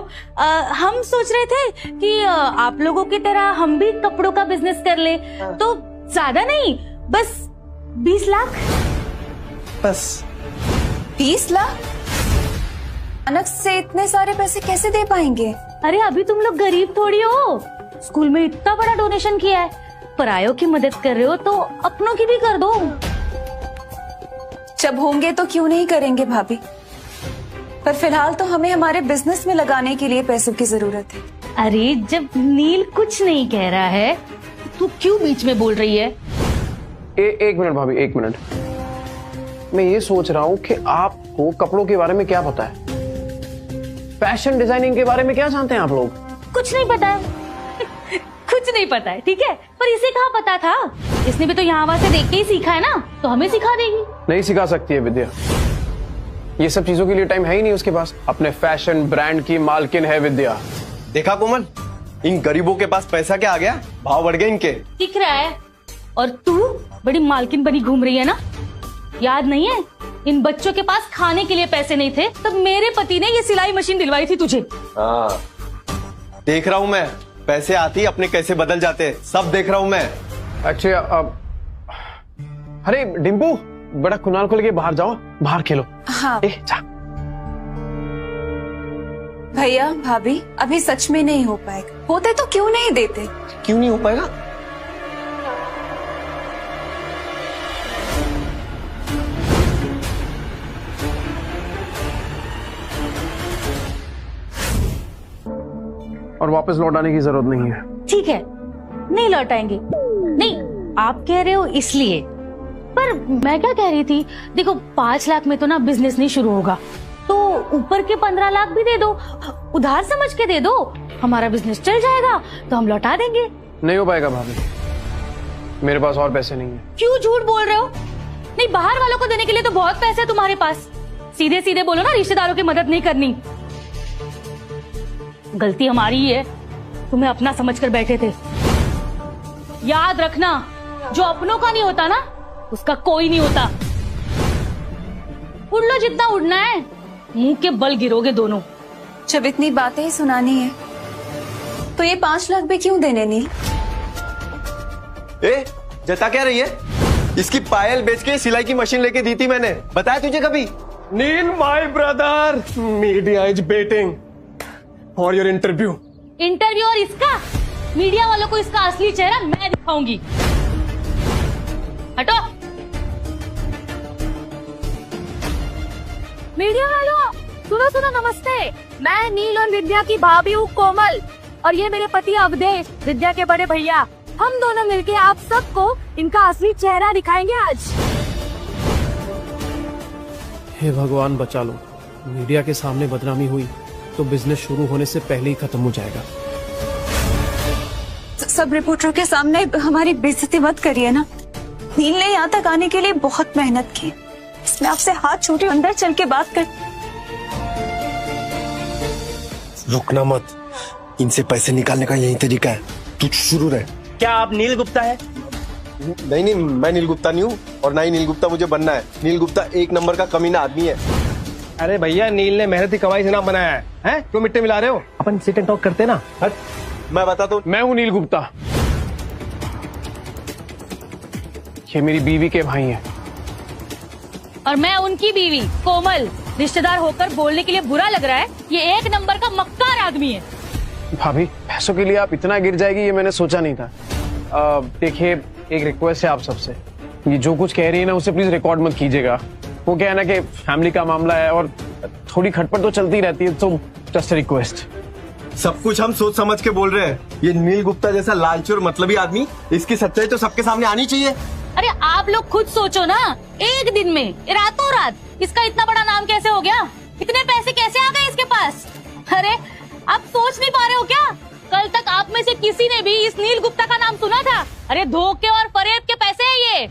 हम सोच रहे थे कि आप लोगों की तरह हम भी कपड़ों का बिजनेस कर ले, तो ज्यादा नहीं, बस 20 लाख। बस 20 लाख? अचानक से इतने सारे पैसे कैसे दे पाएंगे? अरे अभी तुम लोग गरीब थोड़ी हो, स्कूल में इतना बड़ा डोनेशन किया है, परायों की मदद कर रहे हो तो अपनों की भी कर दो। जब होंगे तो क्यों नहीं करेंगे भाभी, पर फिलहाल तो हमें हमारे बिजनेस में लगाने के लिए पैसों की जरूरत है। अरे जब नील कुछ नहीं कह रहा है, तू क्यों बीच में बोल रही है? एक मिनट भाभी, 1 मिनट। मैं ये सोच रहा हूँ कि आपको कपड़ों के बारे में क्या पता है, फैशन डिजाइनिंग के बारे में क्या जानते हैं आप लोग? कुछ नहीं पता है कुछ नहीं पता है, ठीक है, पर इसे कहाँ पता था? इसने भी तो यहाँ वहां से देख के ही सीखा है ना, तो हमें सिखा देगी। नहीं सिखा सकती है विद्या, ये सब चीजों के लिए टाइम है ही नहीं उसके पास। अपने फैशन ब्रांड की मालकिन है विद्या। देखा कोमल, इन गरीबों के पास पैसा क्या आ गया, भाव बढ़ गए इनके। दिख रहा है। और तू बड़ी मालकिन बनी घूम रही है ना, याद नहीं है? इन बच्चों के पास खाने के लिए पैसे नहीं थे, तब मेरे पति ने ये सिलाई मशीन दिलवाई थी तुझे। हाँ, देख रहा हूँ मैं, पैसे आती अपने कैसे बदल जाते, सब देख रहा हूँ मैं। अच्छा अरे डिम्पू, बड़ा कुणाल को लेके बाहर जाओ, बाहर खेलो। हाँ जा। भैया भाभी, अभी सच में नहीं हो पाएगा, होते तो क्यों नहीं देते? क्यों नहीं हो पाएगा? और वापस लौटाने की जरूरत नहीं है। ठीक है, नहीं लौटाएंगे। नहीं, आप कह रहे हो इसलिए, पर मैं क्या कह रही थी, देखो 5 लाख में तो ना बिजनेस नहीं शुरू होगा, तो ऊपर के 15 लाख भी दे दो, उधार समझ के दे दो, हमारा बिजनेस चल जाएगा तो हम लौटा देंगे। नहीं हो पाएगा भाभी, मेरे पास और पैसे नहीं है। क्यों झूठ बोल रहे हो? नहीं, बाहर वालों को देने के लिए तो बहुत पैसे है तुम्हारे पास। सीधे सीधे बोलो ना, रिश्तेदारों की मदद नहीं करनी। गलती हमारी ही है, तुम्हें अपना समझकर बैठे थे। याद रखना, जो अपनों का नहीं होता ना, उसका कोई नहीं होता। उड़ लो जितना उड़ना है, मुंह के बल गिरोगे दोनों। जब इतनी बातें ही सुनानी है तो ये 5 लाख भी क्यों देने नील? ए, जता क्या रही है? इसकी पायल बेच के सिलाई की मशीन लेके दी थी मैंने, बताया तुझे कभी? Neel my brother, media is waiting for your interview. Interview? और इसका? मीडिया वालों को इसका असली चेहरा मैं दिखाऊंगी। हटो। मीडिया वालों, सुनो सुनो, नमस्ते। मैं नील और विद्या की भाभी हूँ कोमल, और ये मेरे पति अवधेश, विद्या के बड़े भैया। हम दोनों मिलके आप सबको इनका असली चेहरा दिखाएंगे आज। हे भगवान बचा लो, मीडिया के सामने बदनामी हुई तो बिजनेस शुरू होने से पहले ही खत्म हो जाएगा। सब रिपोर्टरों के सामने हमारी बेइज्जती मत करिए ना। नील ने यहाँ तक आने के लिए बहुत मेहनत की, इसमें आपसे हाथ छूटे, अंदर चल के बात कर। रुकना मत, इनसे पैसे निकालने का यही तरीका है, तू शुरू रहे। क्या आप नील गुप्ता है? नहीं, मैं नील गुप्ता नहीं हूँ, और ना ही नील गुप्ता मुझे बनना है। नील गुप्ता एक नंबर का कमीना आदमी है। अरे भैया, नील ने मेहनती कमाई से नाम बनाया है, हैं? क्यों मिट्टी मिला रहे हो? अपन सिट एंड टॉक करते ना। हट, मैं बताता हूँ, मैं हूँ नील गुप्ता, ये मेरी बीवी के भाई हैं। और मैं उनकी बीवी कोमल। रिश्तेदार होकर बोलने के लिए बुरा लग रहा है, ये एक नंबर का मक्कार आदमी है। भाभी, पैसों के लिए आप इतना गिर जाएगी ये मैंने सोचा नहीं था। देखिए, एक रिक्वेस्ट है आप सबसे, ये जो कुछ कह रही है ना उसे प्लीज रिकॉर्ड मत कीजिएगा। वो क्या है ना कि फैमिली का मामला है और थोड़ी खटपट तो चलती रहती है, तो जस्ट रिक्वेस्ट। सब कुछ हम सोच समझ के बोल रहे हैं। ये नील गुप्ता जैसा लालची और मतलबी आदमी, इसकी सच्चाई तो सबके सामने आनी चाहिए। अरे आप लोग खुद सोचो ना, एक दिन में, रातों रात इसका इतना बड़ा नाम कैसे हो गया? इतने पैसे कैसे आ गए इसके पास? अरे आप सोच नहीं पा रहे हो क्या? कल तक आप में से किसी ने भी इस नील गुप्ता का नाम सुना था? अरे धोखे और फरेब के पैसे हैं ये।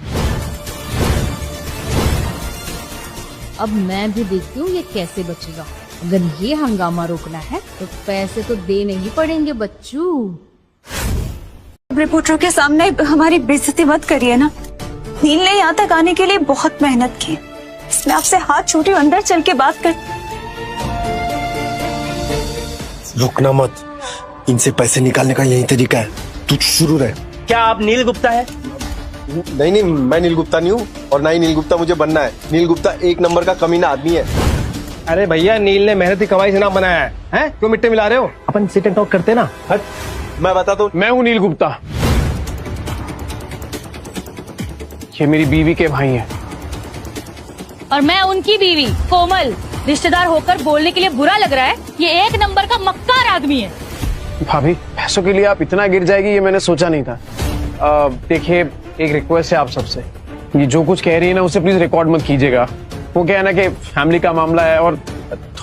अब मैं भी देखती हूँ ये कैसे बचेगा। अगर ये हंगामा रोकना है तो पैसे तो देने ही पड़ेंगे बच्चू। रिपोर्टरों के सामने हमारी बेइज्जती मत करिए ना। नील ने यहाँ तक आने के लिए बहुत मेहनत की, इसमें आपसे हाथ छूटे, अंदर चल के बात कर। रुकना मत, इनसे पैसे निकालने का यही तरीका है, तू शुरू रहे। क्या आप नील गुप्ता है? नहीं, मैं नील गुप्ता नहीं हूँ, और ना ही नील गुप्ता मुझे बनना है। नील गुप्ता एक नंबर का कमीना आदमी है। अरे भैया, नील ने मेहनती कमाई से नाम बनाया है, हैं? क्यों मिट्टी मिला रहे हो? अपन सिट एंड टॉक करते ना। हट, मैं बताता हूँ, मैं हूँ नील गुप्ता, ये मेरी बीवी के भाई हैं। और मैं उनकी बीवी कोमल। रिश्तेदार होकर बोलने के लिए बुरा लग रहा है, ये एक नंबर का मक्कार आदमी है। भाभी, पैसों के लिए आप इतना गिर जाएगी ये मैंने सोचा नहीं था। देखिए, एक रिक्वेस्ट है आप सबसे, ये जो कुछ कह रही है ना उसे प्लीज रिकॉर्ड मत कीजिएगा। वो क्या है ना कि फैमिली का मामला है और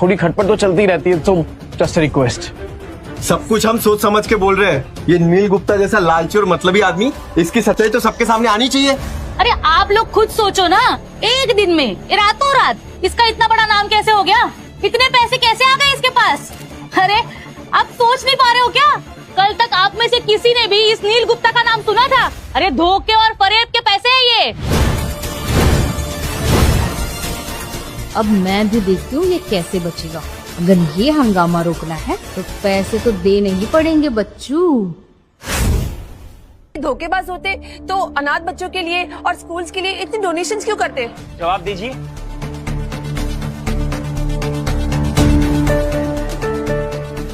थोड़ी खटपट तो चलती रहती है, तो जस्ट रिक्वेस्ट। सब कुछ हम सोच समझ के बोल रहे हैं। ये नील गुप्ता जैसा लालची और मतलबी आदमी, इसकी सच्चाई तो सबके सामने आनी चाहिए। अरे आप लोग खुद सोचो ना, एक दिन में रातों रात इसका इतना बड़ा नाम कैसे हो गया? इतने पैसे कैसे आ गए इसके पास? अरे आप सोच नहीं पा रहे हो क्या? कल तक आप में से किसी ने भी इस नील गुप्ता का नाम सुना था? अरे धोखे और फरेब के पैसे है ये। अब मैं भी देखती हूँ ये कैसे बचेगा। अगर ये हंगामा रोकना है तो पैसे तो देने ही पड़ेंगे बच्चों। धोखेबाज होते तो अनाथ बच्चों के लिए और स्कूल्स के लिए इतनी डोनेशंस क्यों करते? जवाब दीजिए।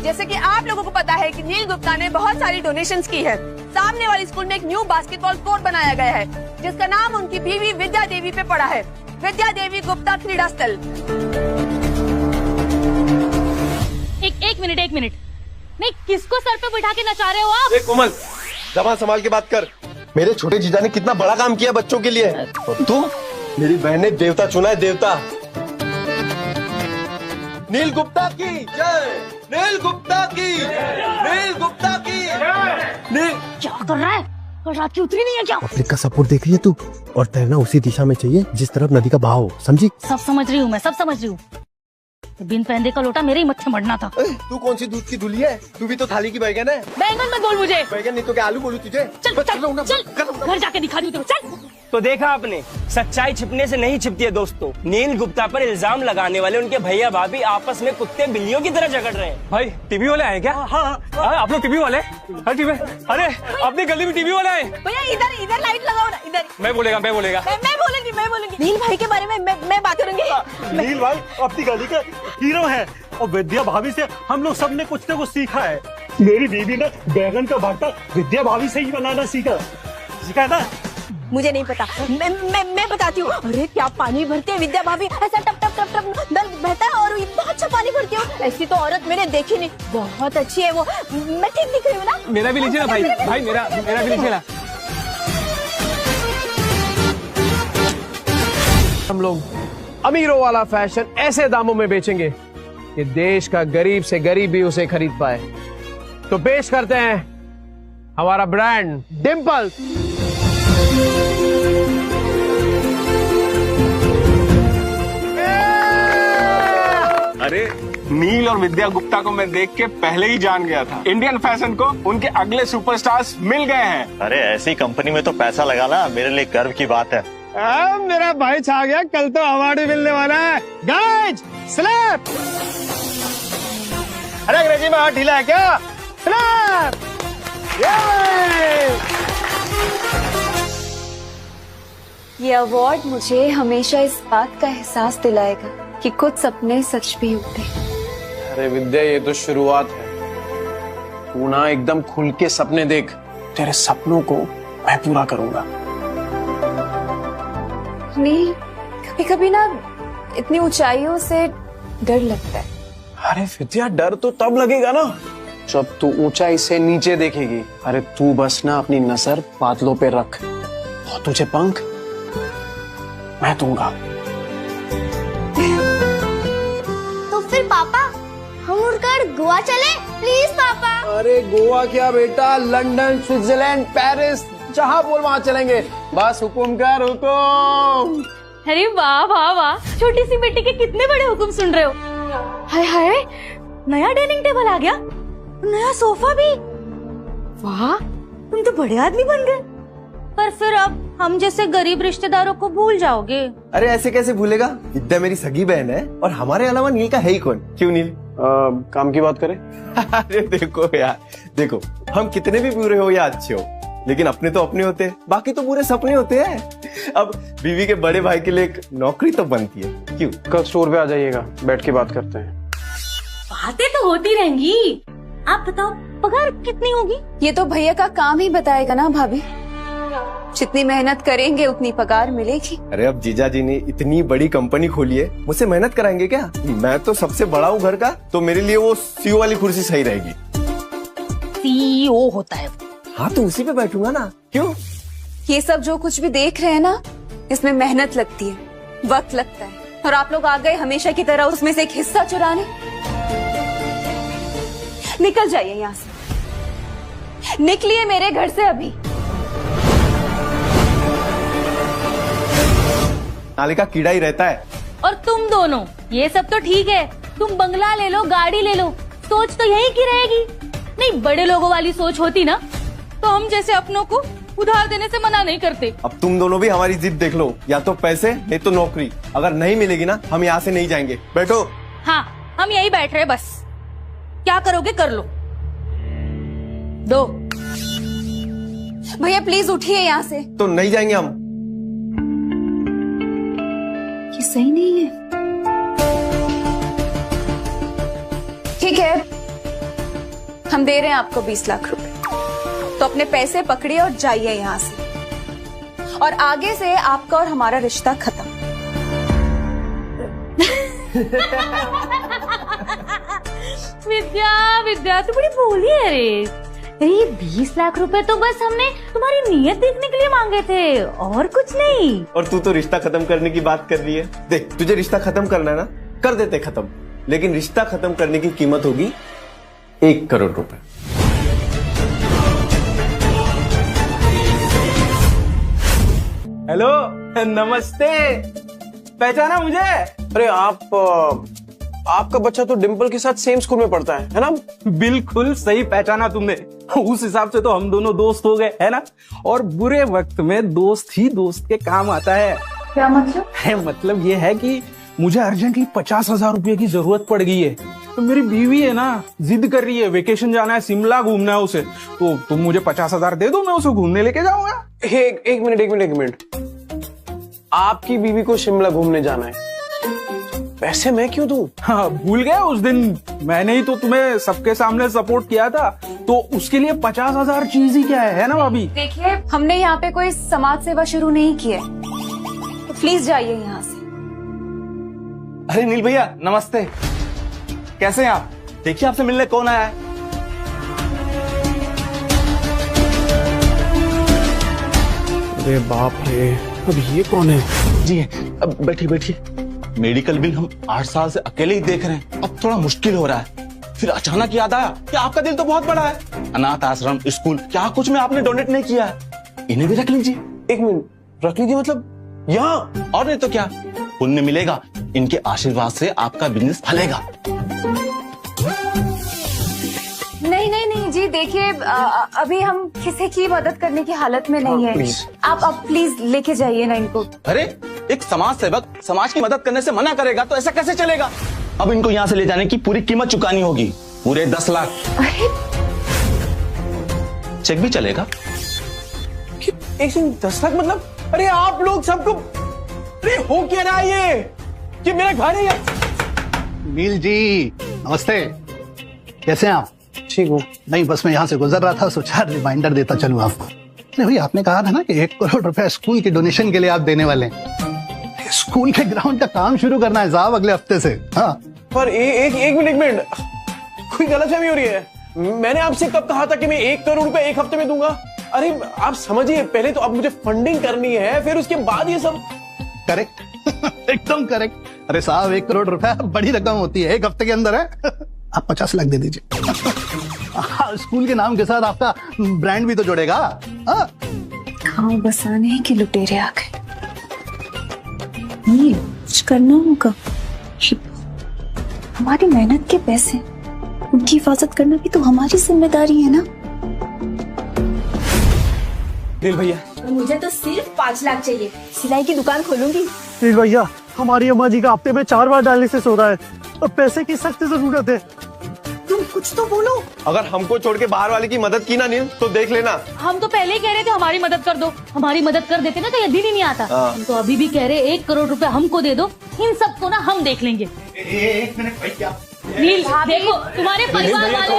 जैसे कि आप लोगों को पता है कि नील गुप्ता ने बहुत सारी डोनेशंस की है। सामने वाली स्कूल में एक न्यू बास्केटबॉल कोर्ट बनाया गया है जिसका नाम उनकी बीवी विद्या देवी पे पड़ा है, विद्या देवी गुप्ता क्रीड़ा स्थल। एक मिनट, नहीं किसको सर पे बिठा के नचा रहे हो आप? कोमल, जबान संभाल के बात कर। मेरे छोटे जीजा ने कितना बड़ा काम किया बच्चों के लिए। तू मेरी बहन ने देवता चुना है, देवता। नील गुप्ता की जय, नील गुप्ता की, नील गुप्ता की नील। क्या कर रहा है? रात की उतरी नहीं है क्या? पब्लिक का सपोर्ट देख रही है तू, और तैरना उसी दिशा में चाहिए जिस तरफ नदी का बहाव हो, समझी? सब समझ रही हूँ मैं, सब समझ रही हूँ। बिन पहनने का लोटा मेरे ही मत्थे मरना था। तू कौन सी दूध की धुली है? तू भी तो थाली की बैगन है। बैंगन मत बोल मुझे। बैगन नहीं तो क्या आलू बोलूं तुझे? चल घर जाके दिखा दूँ तुझे। चल। तो देखा आपने, सच्चाई छिपने से नहीं छिपती है दोस्तों। नील गुप्ता पर इल्जाम लगाने वाले उनके भैया भाभी आपस में कुत्ते बिल्लियों की तरह झगड़ रहे हैं। भाई टीवी वाले आए क्या? हाँ, आप लोग टीवी वाले? अरे अपनी गली में टीवी वाले आए। भैया इधर लाइट लगाओ ना, इधर। मैं बोलेगा। मैं बोलूंगी। नील भाई के बारे में मैं बात करूंगी। नील भाई अपनी गली के हीरो है, और विद्या भाभी से हम लोग सबने कुछ न कुछ सीखा है। मेरी बीवी ने बैगन का भरता विद्या भाभी से ही बनाना सीखा है ना? मुझे नहीं पता, मैं बताती हूँ। अरे क्या पानी भरते हैं विद्या भाभी, ऐसा टप टप टप टप नल बहता है और इतना अच्छा पानी भरती हूँ। ऐसी तो औरत मैंने देखी नहीं, बहुत अच्छी है वो। मैं ठीक दिख रही हूँ ना? मेरा भी लीजिए ना भाई, मेरा भी लीजिए ना। हम लोग अमीरों वाला फैशन ऐसे दामों में बेचेंगे कि देश का गरीब से गरीब भी उसे खरीद पाए। तो पेश करते हैं हमारा ब्रांड डिम्पल। अरे नील और विद्या गुप्ता को मैं देख के पहले ही जान गया था। इंडियन फैशन को उनके अगले सुपरस्टार्स मिल गए हैं। अरे ऐसी कंपनी में तो पैसा लगाना मेरे लिए गर्व की बात है। मेरा भाई छा गया, कल तो अवार्ड मिलने वाला है। Guys slap. अरे अंग्रेजी में हाथ ढीला है क्या? स्लैप। ये अवार्ड मुझे हमेशा इस बात का एहसास दिलाएगा कि कुछ सपने सच भी होते हैं। अरे विद्या, ये तो शुरुआत है। तू ना एकदम खुल के सपने देख, तेरे सपनों को मैं पूरा करूंगा। नील, कभी कभी ना इतनी ऊंचाइयों से डर लगता है। अरे विद्या, डर तो तब लगेगा ना जब तू ऊंचाई से नीचे देखेगी। अरे तू बस ना अपनी नजर बादलों पे रख और तुझे पंख मैं दूंगा। तो फिर पापा हम उड़कर गोवा चले? प्लीज पापा। अरे गोवा क्या बेटा, लंदन, स्विट्जरलैंड, पेरिस, जहाँ बोल वहाँ चलेंगे। बस हुकुम कर, हुकुम। अरे वाह वाह वाह, छोटी सी बेटी के कितने बड़े हुक्म सुन रहे हो। हाय हाय, नया डाइनिंग टेबल आ गया, नया सोफा भी। वाह, तुम तो बड़े आदमी बन गए। पर फिर अब हम जैसे गरीब रिश्तेदारों को भूल जाओगे। अरे ऐसे कैसे भूलेगा? विद्या मेरी सगी बहन है और हमारे अलावा नील का है ही कौन? क्यों नील? काम की बात करें? अरे देखो यार, देखो हम कितने भी बुरे हो या अच्छे हो, लेकिन अपने तो अपने होते हैं, बाकी तो पूरे सपने होते हैं। अब बीवी के बड़े भाई के लिए एक नौकरी तो बनती है। क्यों? कल स्टोर पे आ जाइएगा, बैठ के बात करते हैं। बातें तो होती रहेंगी। आप बताओ पगार कितनी होगी? ये तो भैया का काम ही बताएगा ना भाभी। जितनी मेहनत करेंगे उतनी पगार मिलेगी। अरे अब जीजा जी ने इतनी बड़ी कंपनी खोली है, मुझसे मेहनत कराएंगे क्या? मैं तो सबसे बड़ा हूँ घर का, तो मेरे लिए वो सीईओ वाली कुर्सी सही रहेगी। सीईओ होता है? हाँ तो उसी पे बैठूंगा ना। क्यों? ये सब जो कुछ भी देख रहे हैं ना, इसमें मेहनत लगती है, वक्त लगता है, और आप लोग आ गए हमेशा की तरह उसमें से एक हिस्सा चुराने। निकल जाइए यहाँ से, निकलिए मेरे घर से अभी। नाली का कीड़ा ही रहता है। और तुम दोनों, ये सब तो ठीक है, तुम बंगला ले लो, गाड़ी ले लो, सोच तो यही की रहेगी। नहीं, बड़े लोगों वाली सोच होती ना तो हम जैसे अपनों को उधार देने से मना नहीं करते। अब तुम दोनों भी हमारी जिद देख लो, या तो पैसे नहीं तो नौकरी। अगर नहीं मिलेगी ना, हम यहाँ से नहीं जाएंगे। बैठो। हाँ, हम यही बैठ रहे, बस क्या करोगे कर लो। दो। भैया प्लीज उठिए यहाँ से। तो नहीं जाएंगे हम। ये सही नहीं है। ठीक है, हम दे रहे हैं आपको 20 लाख रुपए, तो अपने पैसे पकड़िए और जाइए यहाँ से, और आगे से आपका और हमारा रिश्ता खत्म। विद्या तू बड़ी भोली है रे। ये 20 लाख रुपए तो बस हमने तुम्हारी नीयत देखने के लिए मांगे थे, और कुछ नहीं। और तू तो रिश्ता खत्म करने की बात कर रही है। देख, तुझे रिश्ता खत्म करना है ना, कर देते खत्म, लेकिन रिश्ता खत्म करने की कीमत होगी 1 करोड़ रुपए। हेलो, नमस्ते। पहचाना मुझे? अरे आपका बच्चा तो डिम्पल के साथ सेम स्कूल में पढ़ता है ना? बिल्कुल सही पहचाना तुमने। उस हिसाब से तो हम दोनों दोस्त हो गए, है ना? और बुरे वक्त में दोस्त ही दोस्त के काम आता है। क्या मतलब? मतलब ये है कि मुझे अर्जेंटली 50,000 रुपए की जरूरत पड़ गई है। तो मेरी बीवी है ना, जिद कर रही है, वेकेशन जाना है, शिमला घूमना है उसे, तो तुम मुझे 50,000 दे दो, मैं उसे घूमने लेके जाऊंगा। एक मिनट। आपकी बीवी को शिमला घूमने जाना है, पैसे मैं क्यों दूं? हाँ, भूल गए उस दिन मैंने ही तो तुम्हें सबके सामने सपोर्ट किया था, तो उसके लिए 50,000 चीज ही क्या है ना भाभी? देखिए, हमने यहाँ पे कोई समाज सेवा शुरू नहीं की है, तो प्लीज जाइए यहाँ से। अरे नील भैया नमस्ते, कैसे हैं आप? देखिए आपसे मिलने कौन आया है। अरे बाप रे, अब ये कौन है? जी अब बैठिए। मेडिकल बिल हम 8 साल से अकेले ही देख रहे हैं, अब थोड़ा मुश्किल हो रहा है। फिर अचानक याद आया कि आपका दिल तो बहुत बड़ा है, अनाथ आश्रम, स्कूल, क्या कुछ में आपने डोनेट नहीं किया है, इन्हें भी रख लीजिए। 1 मिनट, रख लीजिए मतलब यहाँ? और नहीं तो क्या, पुण्य मिलेगा, इनके आशीर्वाद से आपका बिजनेस फलेगा। नहीं जी, देखिए अभी हम किसी की मदद करने की हालत में नहीं है। आप प्लीज लेके जाइए ना इनको। अरे एक समाज सेवक समाज की मदद करने से मना करेगा तो ऐसा कैसे चलेगा? अब इनको यहाँ से ले जाने की पूरी कीमत चुकानी होगी, पूरे 10 लाख। चेक भी चलेगा? 10 लाख मतलब? अरे आप लोग सबको, अरे हो क्या रहा है ये मेरा घर है। नील जी नमस्ते, कैसे हैं आप? ठीक हूँ। नहीं, बस मैं यहाँ से गुजर रहा था, सोचा रिमाइंडर देता चलूं आपको। अरे भाई, आपने कहा था ना कि 1 करोड़ रुपए स्कूल की डोनेशन के लिए आप देने वाले हैं। स्कूल के ग्राउंड का काम शुरू करना है साहब अगले हफ्ते से। हाँ, पर एक मिनट, कोई गलतफहमी हो रही है। मैंने आपसे कब कहा था कि मैं 1 करोड़ रुपए 1 हफ्ते में दूंगा? अरे आप समझिए, पहले तो अब मुझे फंडिंग करनी है, फिर उसके बाद ये सब। करेक्ट एकदम करेक्ट। अरे साहब, 1 करोड़ रुपए बड़ी रकम होती है, 1 हफ्ते के अंदर है। आप 50 लाख दे दीजिए। स्कूल के नाम के साथ आपका ब्रांड भी तो जुड़ेगा। गाँव बसाने के लुटेरे आ गए। नहीं, कुछ करना होगा। हमारी मेहनत के पैसे, उनकी हिफाजत करना भी तो हमारी जिम्मेदारी है ना। नील भैया, मुझे तो सिर्फ 5 लाख चाहिए, सिलाई की दुकान खोलूंगी। नील भैया, हमारी अम्मा जी का हफ्ते में 4 बार डायलिसिस हो रहा है, और पैसे की सख्त जरूरत है। तुम कुछ तो बोलो। अगर हमको छोड़ के बाहर वाले की मदद की ना नील, तो देख लेना। हम तो पहले ही कह रहे थे हमारी मदद कर दो, हमारी मदद कर देते ना तो ये दिन ही नहीं आता। हम तो अभी भी कह रहे 1 करोड़ रुपए हमको दे दो, इन सबको ना हम देख लेंगे। 1 मिनट भाई, क्या नील देखो, तुम्हारे परिवार वाले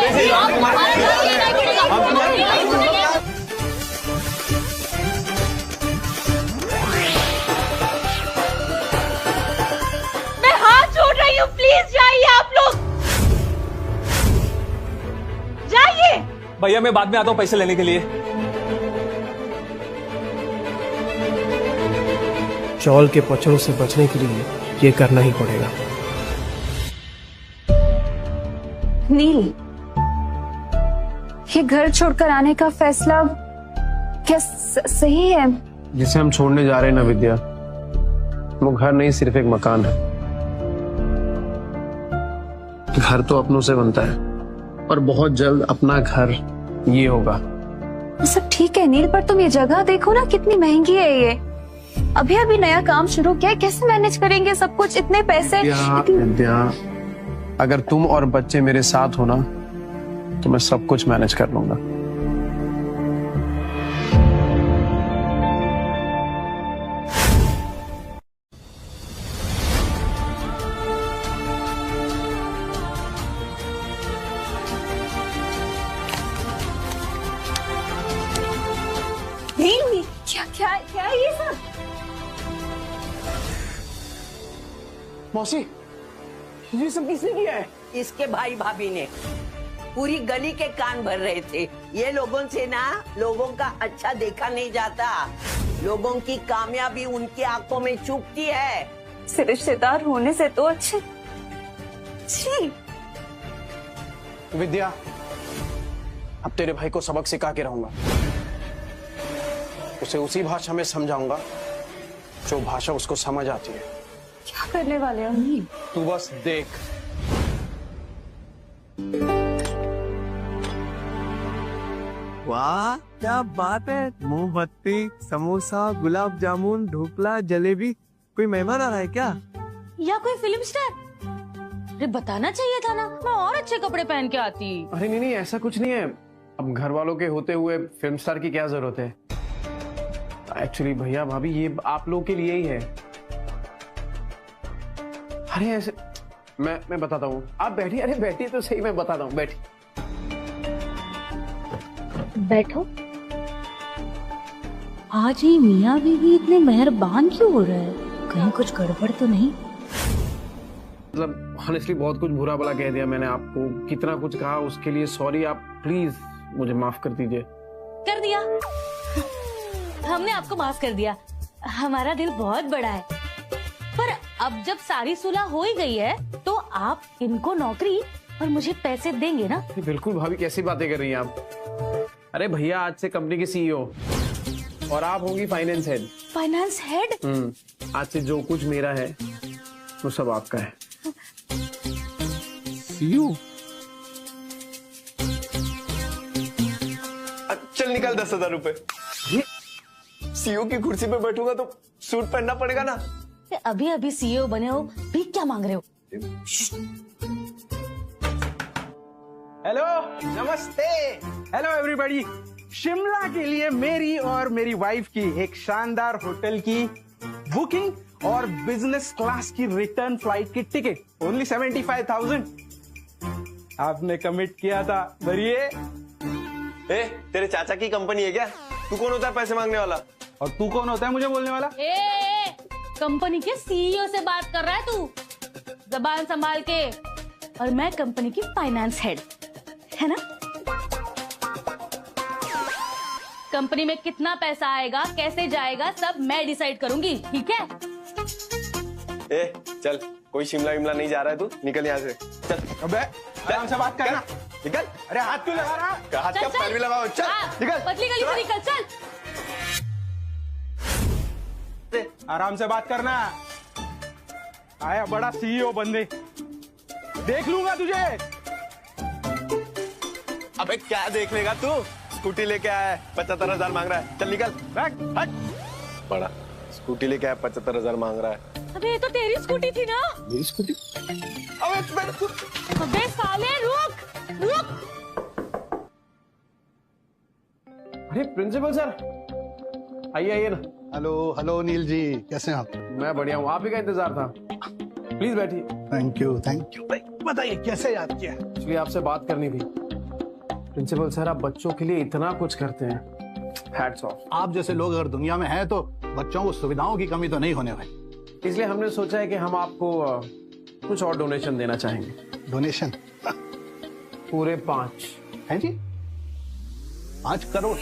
मैं हाथ जोड़ रही हूँ, प्लीज जाइए आप लोग, जाइए। भैया मैं बाद में आता हूँ पैसे लेने के लिए। चौल के पचड़ों से बचने के लिए ये करना ही पड़ेगा। नील, ये घर छोड़कर आने का फैसला क्या सही है? जिसे हम छोड़ने जा रहे हैं ना विद्या, वो घर नहीं सिर्फ एक मकान है। घर तो अपनों से बनता है और बहुत जल्द अपना घर ये होगा। सब ठीक है नील, पर तुम ये जगह देखो ना, कितनी महंगी है ये। अभी अभी नया काम शुरू किया है, कैसे मैनेज करेंगे सब कुछ? इतने पैसे। विद्या, अगर तुम और बच्चे मेरे साथ हो ना तो मैं सब कुछ मैनेज कर लूंगा। क्या क्या क्या है ये सब? मौसी, ये सब किसने किया है? इसके भाई भाभी ने। पूरी गली के कान भर रहे थे। ये लोगों से ना लोगों का अच्छा देखा नहीं जाता। लोगों की कामयाबी उनकी आंखों में चुभती है। रिश्तेदार होने से तो अच्छे। छी। विद्या, अब तेरे भाई को सबक सिखा के रहूंगा। उसे उसी भाषा में समझाऊंगा जो भाषा उसको समझ आती है। क्या करने वाले हो? तू बस देख। वाह क्या बात है। मोमबत्ती, समोसा, गुलाब जामुन, ढोकला, जलेबी। कोई मेहमान आ रहा है क्या? या कोई फिल्म स्टार? अरे बताना चाहिए था ना, मैं और अच्छे कपड़े पहन के आती। अरे नहीं नहीं, ऐसा कुछ नहीं है। अब घर वालों के होते हुए फिल्म स्टार की क्या जरूरत है? एक्चुअली भैया भाभी, ये आप लोगों के लिए ही है। अरे ऐसे मैं बताता हूँ, आप बैठिए। अरे बैठिए तो सही, मैं बताता हूँ, बैठिए। बैठो। आज ये मियाँ बीवी इतने मेहरबान क्यों हो रहे हैं? कहीं कुछ गड़बड़ तो नहीं? मतलब ऑनेस्टली बहुत कुछ बुरा भला कह दिया मैंने आपको, कितना कुछ कहा, उसके लिए सॉरी। आप प्लीज मुझे माफ कर दीजिए। कर दिया, हमने आपको माफ कर दिया। हमारा दिल बहुत बड़ा है। पर अब जब सारी सुलह हो ही गई है तो आप इनको नौकरी और मुझे पैसे देंगे ना? बिल्कुल भाभी, कैसी बातें कर रही हैं आप? अरे भैया आज से कंपनी के सीईओ और आप होंगी फाइनेंस हेड। Finance head? आज से जो कुछ मेरा है वो सब आपका है। सीईओ? चल निकाल 10,000 रुपए। सीईओ की कुर्सी पे बैठूंगा तो सूट पहनना पड़ेगा ना। अभी अभी सीईओ बने हो, भीख क्या मांग रहे हो? हेलो, नमस्ते। Hello everybody. शिमला के लिए मेरी और मेरी वाइफ की एक शानदार होटल की बुकिंग और बिजनेस क्लास की रिटर्न फ्लाइट की टिकट ओनली 75,000 आपने कमिट किया था। भरिए। तेरे चाचा की कंपनी है क्या? तू कौन होता है पैसे मांगने वाला? और तू कौन होता है मुझे बोलने वाला? कंपनी के सीईओ से बात कर रहा है तू, जबान संभाल के। और मैं कंपनी की फाइनेंस हेड, है ना? कंपनी में कितना पैसा आएगा, कैसे जाएगा, सब मैं डिसाइड करूंगी, ठीक है? चल, कोई शिमला विमला नहीं जा रहा है, तू निकल यहाँ से। चल। अबे आराम से बात करना। निकल। अरे हाथ क्यों लगा रहा? हाथ का पैर भी लगाओ। चल निकल। पतली गली से निकल, चल। आराम से बात करना। आया बड़ा सीईओ बंदे, देख लूंगा तुझे। अबे क्या देख लेगा तू? स्कूटी लेके आया है, 75,000 मांग रहा है। चल निकल। हट। बड़ा स्कूटी लेके आया, 75,000 मांग रहा है। अबे ये तो तेरी स्कूटी थी ना? मेरी स्कूटी? अबे साले रुक रुक। अरे प्रिंसिपल सर, आइए ना। हेलो हेलो नील जी, कैसे हैं आप? मैं बढ़िया हूँ, आप ही का इंतजार था। प्लीज बैठिए। थैंक यू भाई। बताइए कैसे याद किया? एक्चुअली आपसे बात करनी थी। प्रिंसिपल सर, आप बच्चों के लिए इतना कुछ करते हैं, हैट्स ऑफ। आप जैसे लोग अगर दुनिया में हैं तो बच्चों को सुविधाओं की कमी तो नहीं होने वाली। इसलिए हमने सोचा है कि हम आपको कुछ और डोनेशन देना चाहेंगे। डोनेशन? पूरे 5 हैं जी? 5 करोड़?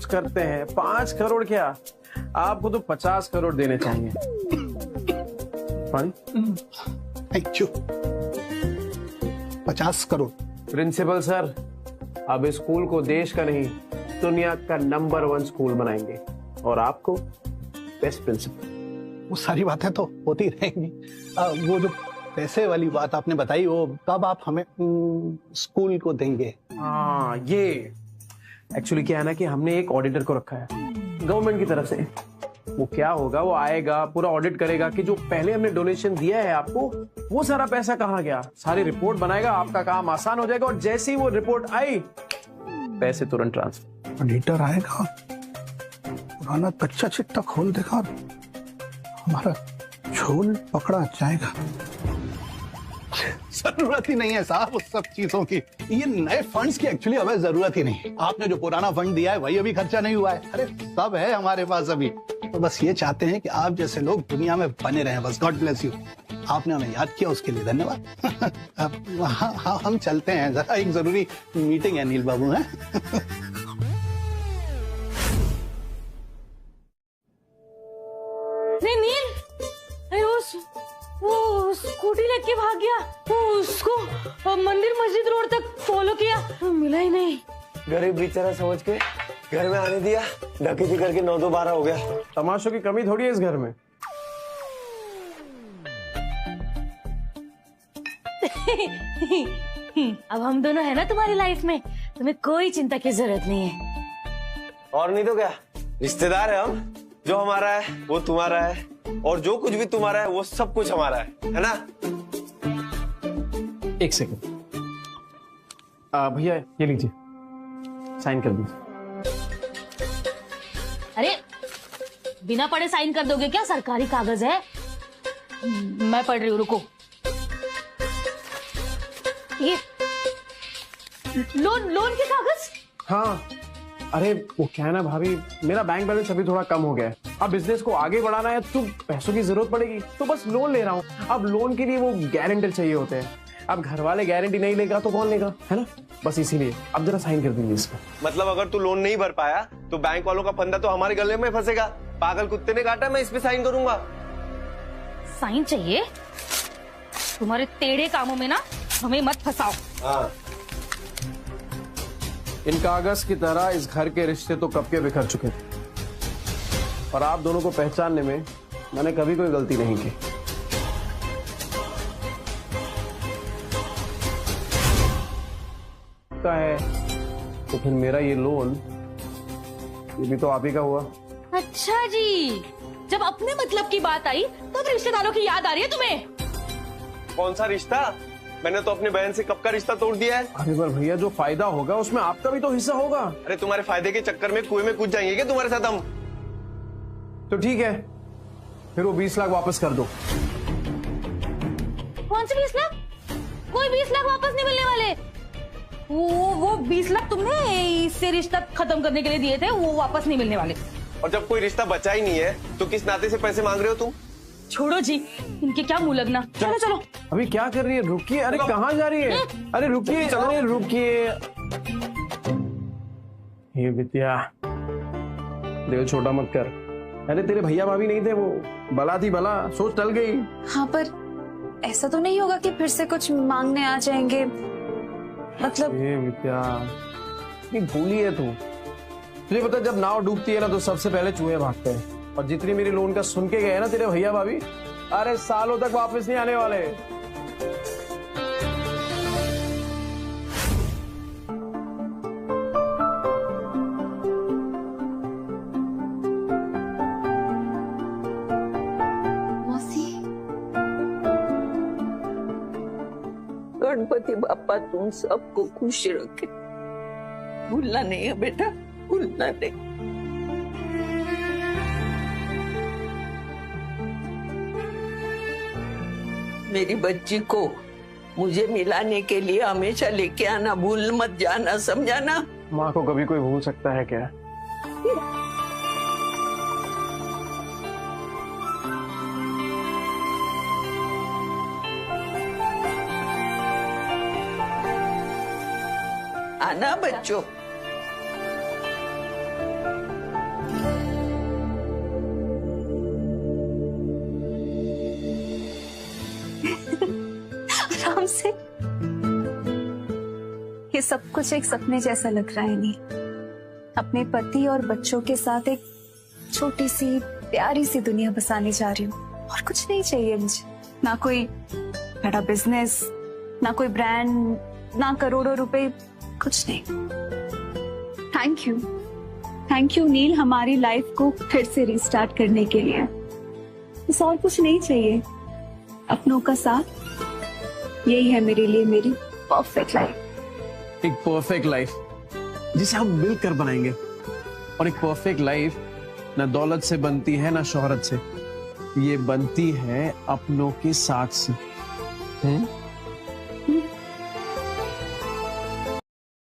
करते हैं। 5 करोड़ क्या, आपको तो 50 करोड़ देने चाहिए। Thank you. 50 crore. Principal sir, अब स्कूल को देश का नहीं दुनिया का नंबर 1 स्कूल बनाएंगे और आपको बेस्ट प्रिंसिपल। वो सारी बातें तो होती रहेंगी। वो जो पैसे वाली बात आपने बताई, वो कब आप हमें स्कूल को देंगे? हाँ, ये एक्चुअली क्या है ना कि हमने एक ऑडिटर को रखा है गवर्नमेंट की तरफ से। वो क्या होगा, वो आएगा, पूरा ऑडिट करेगा कि जो पहले हमने डोनेशन दिया है आपको, वो सारा पैसा कहाँ गया, सारी रिपोर्ट बनाएगा, आपका काम आसान हो जाएगा। और जैसे ही वो रिपोर्ट आई, पैसे तुरंत ट्रांसफर। ऑडिटर आएगा, पुराना कच्चा चिट्ठा खोल देगा और हमारा झोल पकड़ा जाएगा। जरूरत ही नहीं है साहब उस सब चीजों की। ये नए फंड्स की एक्चुअली हमें जरूरत ही नहीं। आपने जो पुराना फंड दिया है वही अभी खर्चा नहीं हुआ है। अरे सब है हमारे पास अभी। तो बस ये चाहते हैं कि आप जैसे लोग दुनिया में बने रहें। बस गॉड ब्लेस यू। आपने हमें याद किया, उसके लिए धन्यवाद। हाँ, हम चलते हैं, जरा एक जरूरी मीटिंग है नील बाबू। है नील, अरे वो स्कूटी लेके भाग गया। वो उसको मंदिर मस्जिद रोड तक फॉलो किया, मिला ही नहीं। गरीब बेचारा समझ के घर में आने दिया, डकैती करके 9-2-12 हो गया। तमाशों की कमी थोड़ी है इस घर में। अब हम दोनों है ना तुम्हारी लाइफ में, तुम्हें कोई चिंता की जरूरत नहीं है। और नहीं तो क्या, रिश्तेदार है हम। जो हमारा है वो तुम्हारा है, और जो कुछ भी तुम्हारा है वो सब कुछ हमारा है ना? एक सेकंड भैया, ये लीजिए, साइन कर दीजिए। अरे बिना पढ़े साइन कर दोगे क्या? सरकारी कागज है। मैं पढ़ रही हूँ, रुको। ये लोन के कागज? हाँ, अरे वो क्या है ना भाभी, मेरा बैंक बैलेंस अभी थोड़ा कम हो गया है। अब बिजनेस को आगे बढ़ाना है तो पैसों की जरूरत पड़ेगी, तो बस लोन ले रहा हूँ। अब लोन के लिए वो गारंटर चाहिए होते हैं। अब घर वाले गारंटी नहीं लेगा तो कौन लेगा, है ना? बस इसीलिए अब जरा साइन कर दीजिए इसका। मतलब अगर तू लोन नहीं भर पाया तो बैंक वालों का फंदा तो हमारे गले में फंसेगा। पागल कुत्ते ने काटा, मैं इस पे साइन करूंगा। साइन चाहिए? तुम्हारे टेढ़े कामों में ना हमें मत फंसाओ। हाँ। इन कागज की तरह इस घर के रिश्ते तो कब के बिखर चुके थे, और आप दोनों को पहचानने में मैंने कभी कोई गलती नहीं की। का है तो फिर मेरा ये लोन, ये भी तो आप ही का हुआ। अच्छा जी, जब अपने मतलब की बात आई तब रिश्तेदारों की याद आ रही है तुम्हें? कौन सा रिश्ता? मैंने तो अपनी बहन से कब का रिश्ता तोड़ दिया है। अरे पर भैया, जो फायदा होगा उसमें आपका भी तो हिस्सा होगा। अरे तुम्हारे फायदे के चक्कर में कुएं में कूद जाएंगे क्या तुम्हारे साथ हम? तो ठीक है, फिर वो 20 लाख वापस कर दो। कौन से 20 लाख? कोई 20 लाख वापस नहीं मिलने वाले। वो 20 लाख तुमने इससे रिश्ता खत्म करने के लिए दिए थे, वो वापस नहीं मिलने वाले। और जब कोई रिश्ता बचा ही नहीं है तो किस नाते से पैसे मांग रहे हो तुम? छोड़ो जी, इनके क्या मुंह लगना। चलो चलो। अभी क्या कर रही है? रुकिए। अरे कहाँ जा रही है? अरे रुकिए, अरे रुकिए। ये विद्या, दिल छोटा मत कर। अरे तेरे भैया भाभी नहीं थे, वो बला थी बला, सोच टल गई। हाँ, पर ऐसा तो नहीं होगा कि फिर से कुछ मांगने आ जाएंगे? मतलब ये विद्या, भूली है तू। तुझे पता, जब नाव डूबती है ना तो सबसे पहले चूहे भागते हैं। और जितनी मेरी लोन का सुन के गए ना तेरे भैया भाभी, अरे सालों तक वापस नहीं आने वाले। गणपति बापा तुम सबको खुश रखे। भूलना नहीं है बेटा, भूलना नहीं। मेरी बच्ची को मुझे मिलाने के लिए हमेशा लेके आना, भूल मत जाना, समझा ना? माँ को कभी कोई भूल सकता है क्या? आना बच्चों। आराम से। ये सब कुछ एक सपने जैसा लग रहा है नील। अपने पति और बच्चों के साथ एक छोटी सी प्यारी सी दुनिया बसाने जा रही हूँ, और कुछ नहीं चाहिए मुझे। ना कोई बड़ा बिजनेस, ना कोई ब्रांड, ना करोड़ों रुपए, कुछ नहीं। थैंक यू नील, हमारी लाइफ को फिर से रिस्टार्ट करने के लिए। बस और कुछ नहीं चाहिए, अपनों का साथ, यही है मेरे लिए मेरी परफेक्ट लाइफ। एक परफेक्ट लाइफ जिसे हम मिलकर बनाएंगे, और एक परफेक्ट लाइफ ना दौलत से बनती है ना शोहरत से, ये बनती है अपनों के साथ से।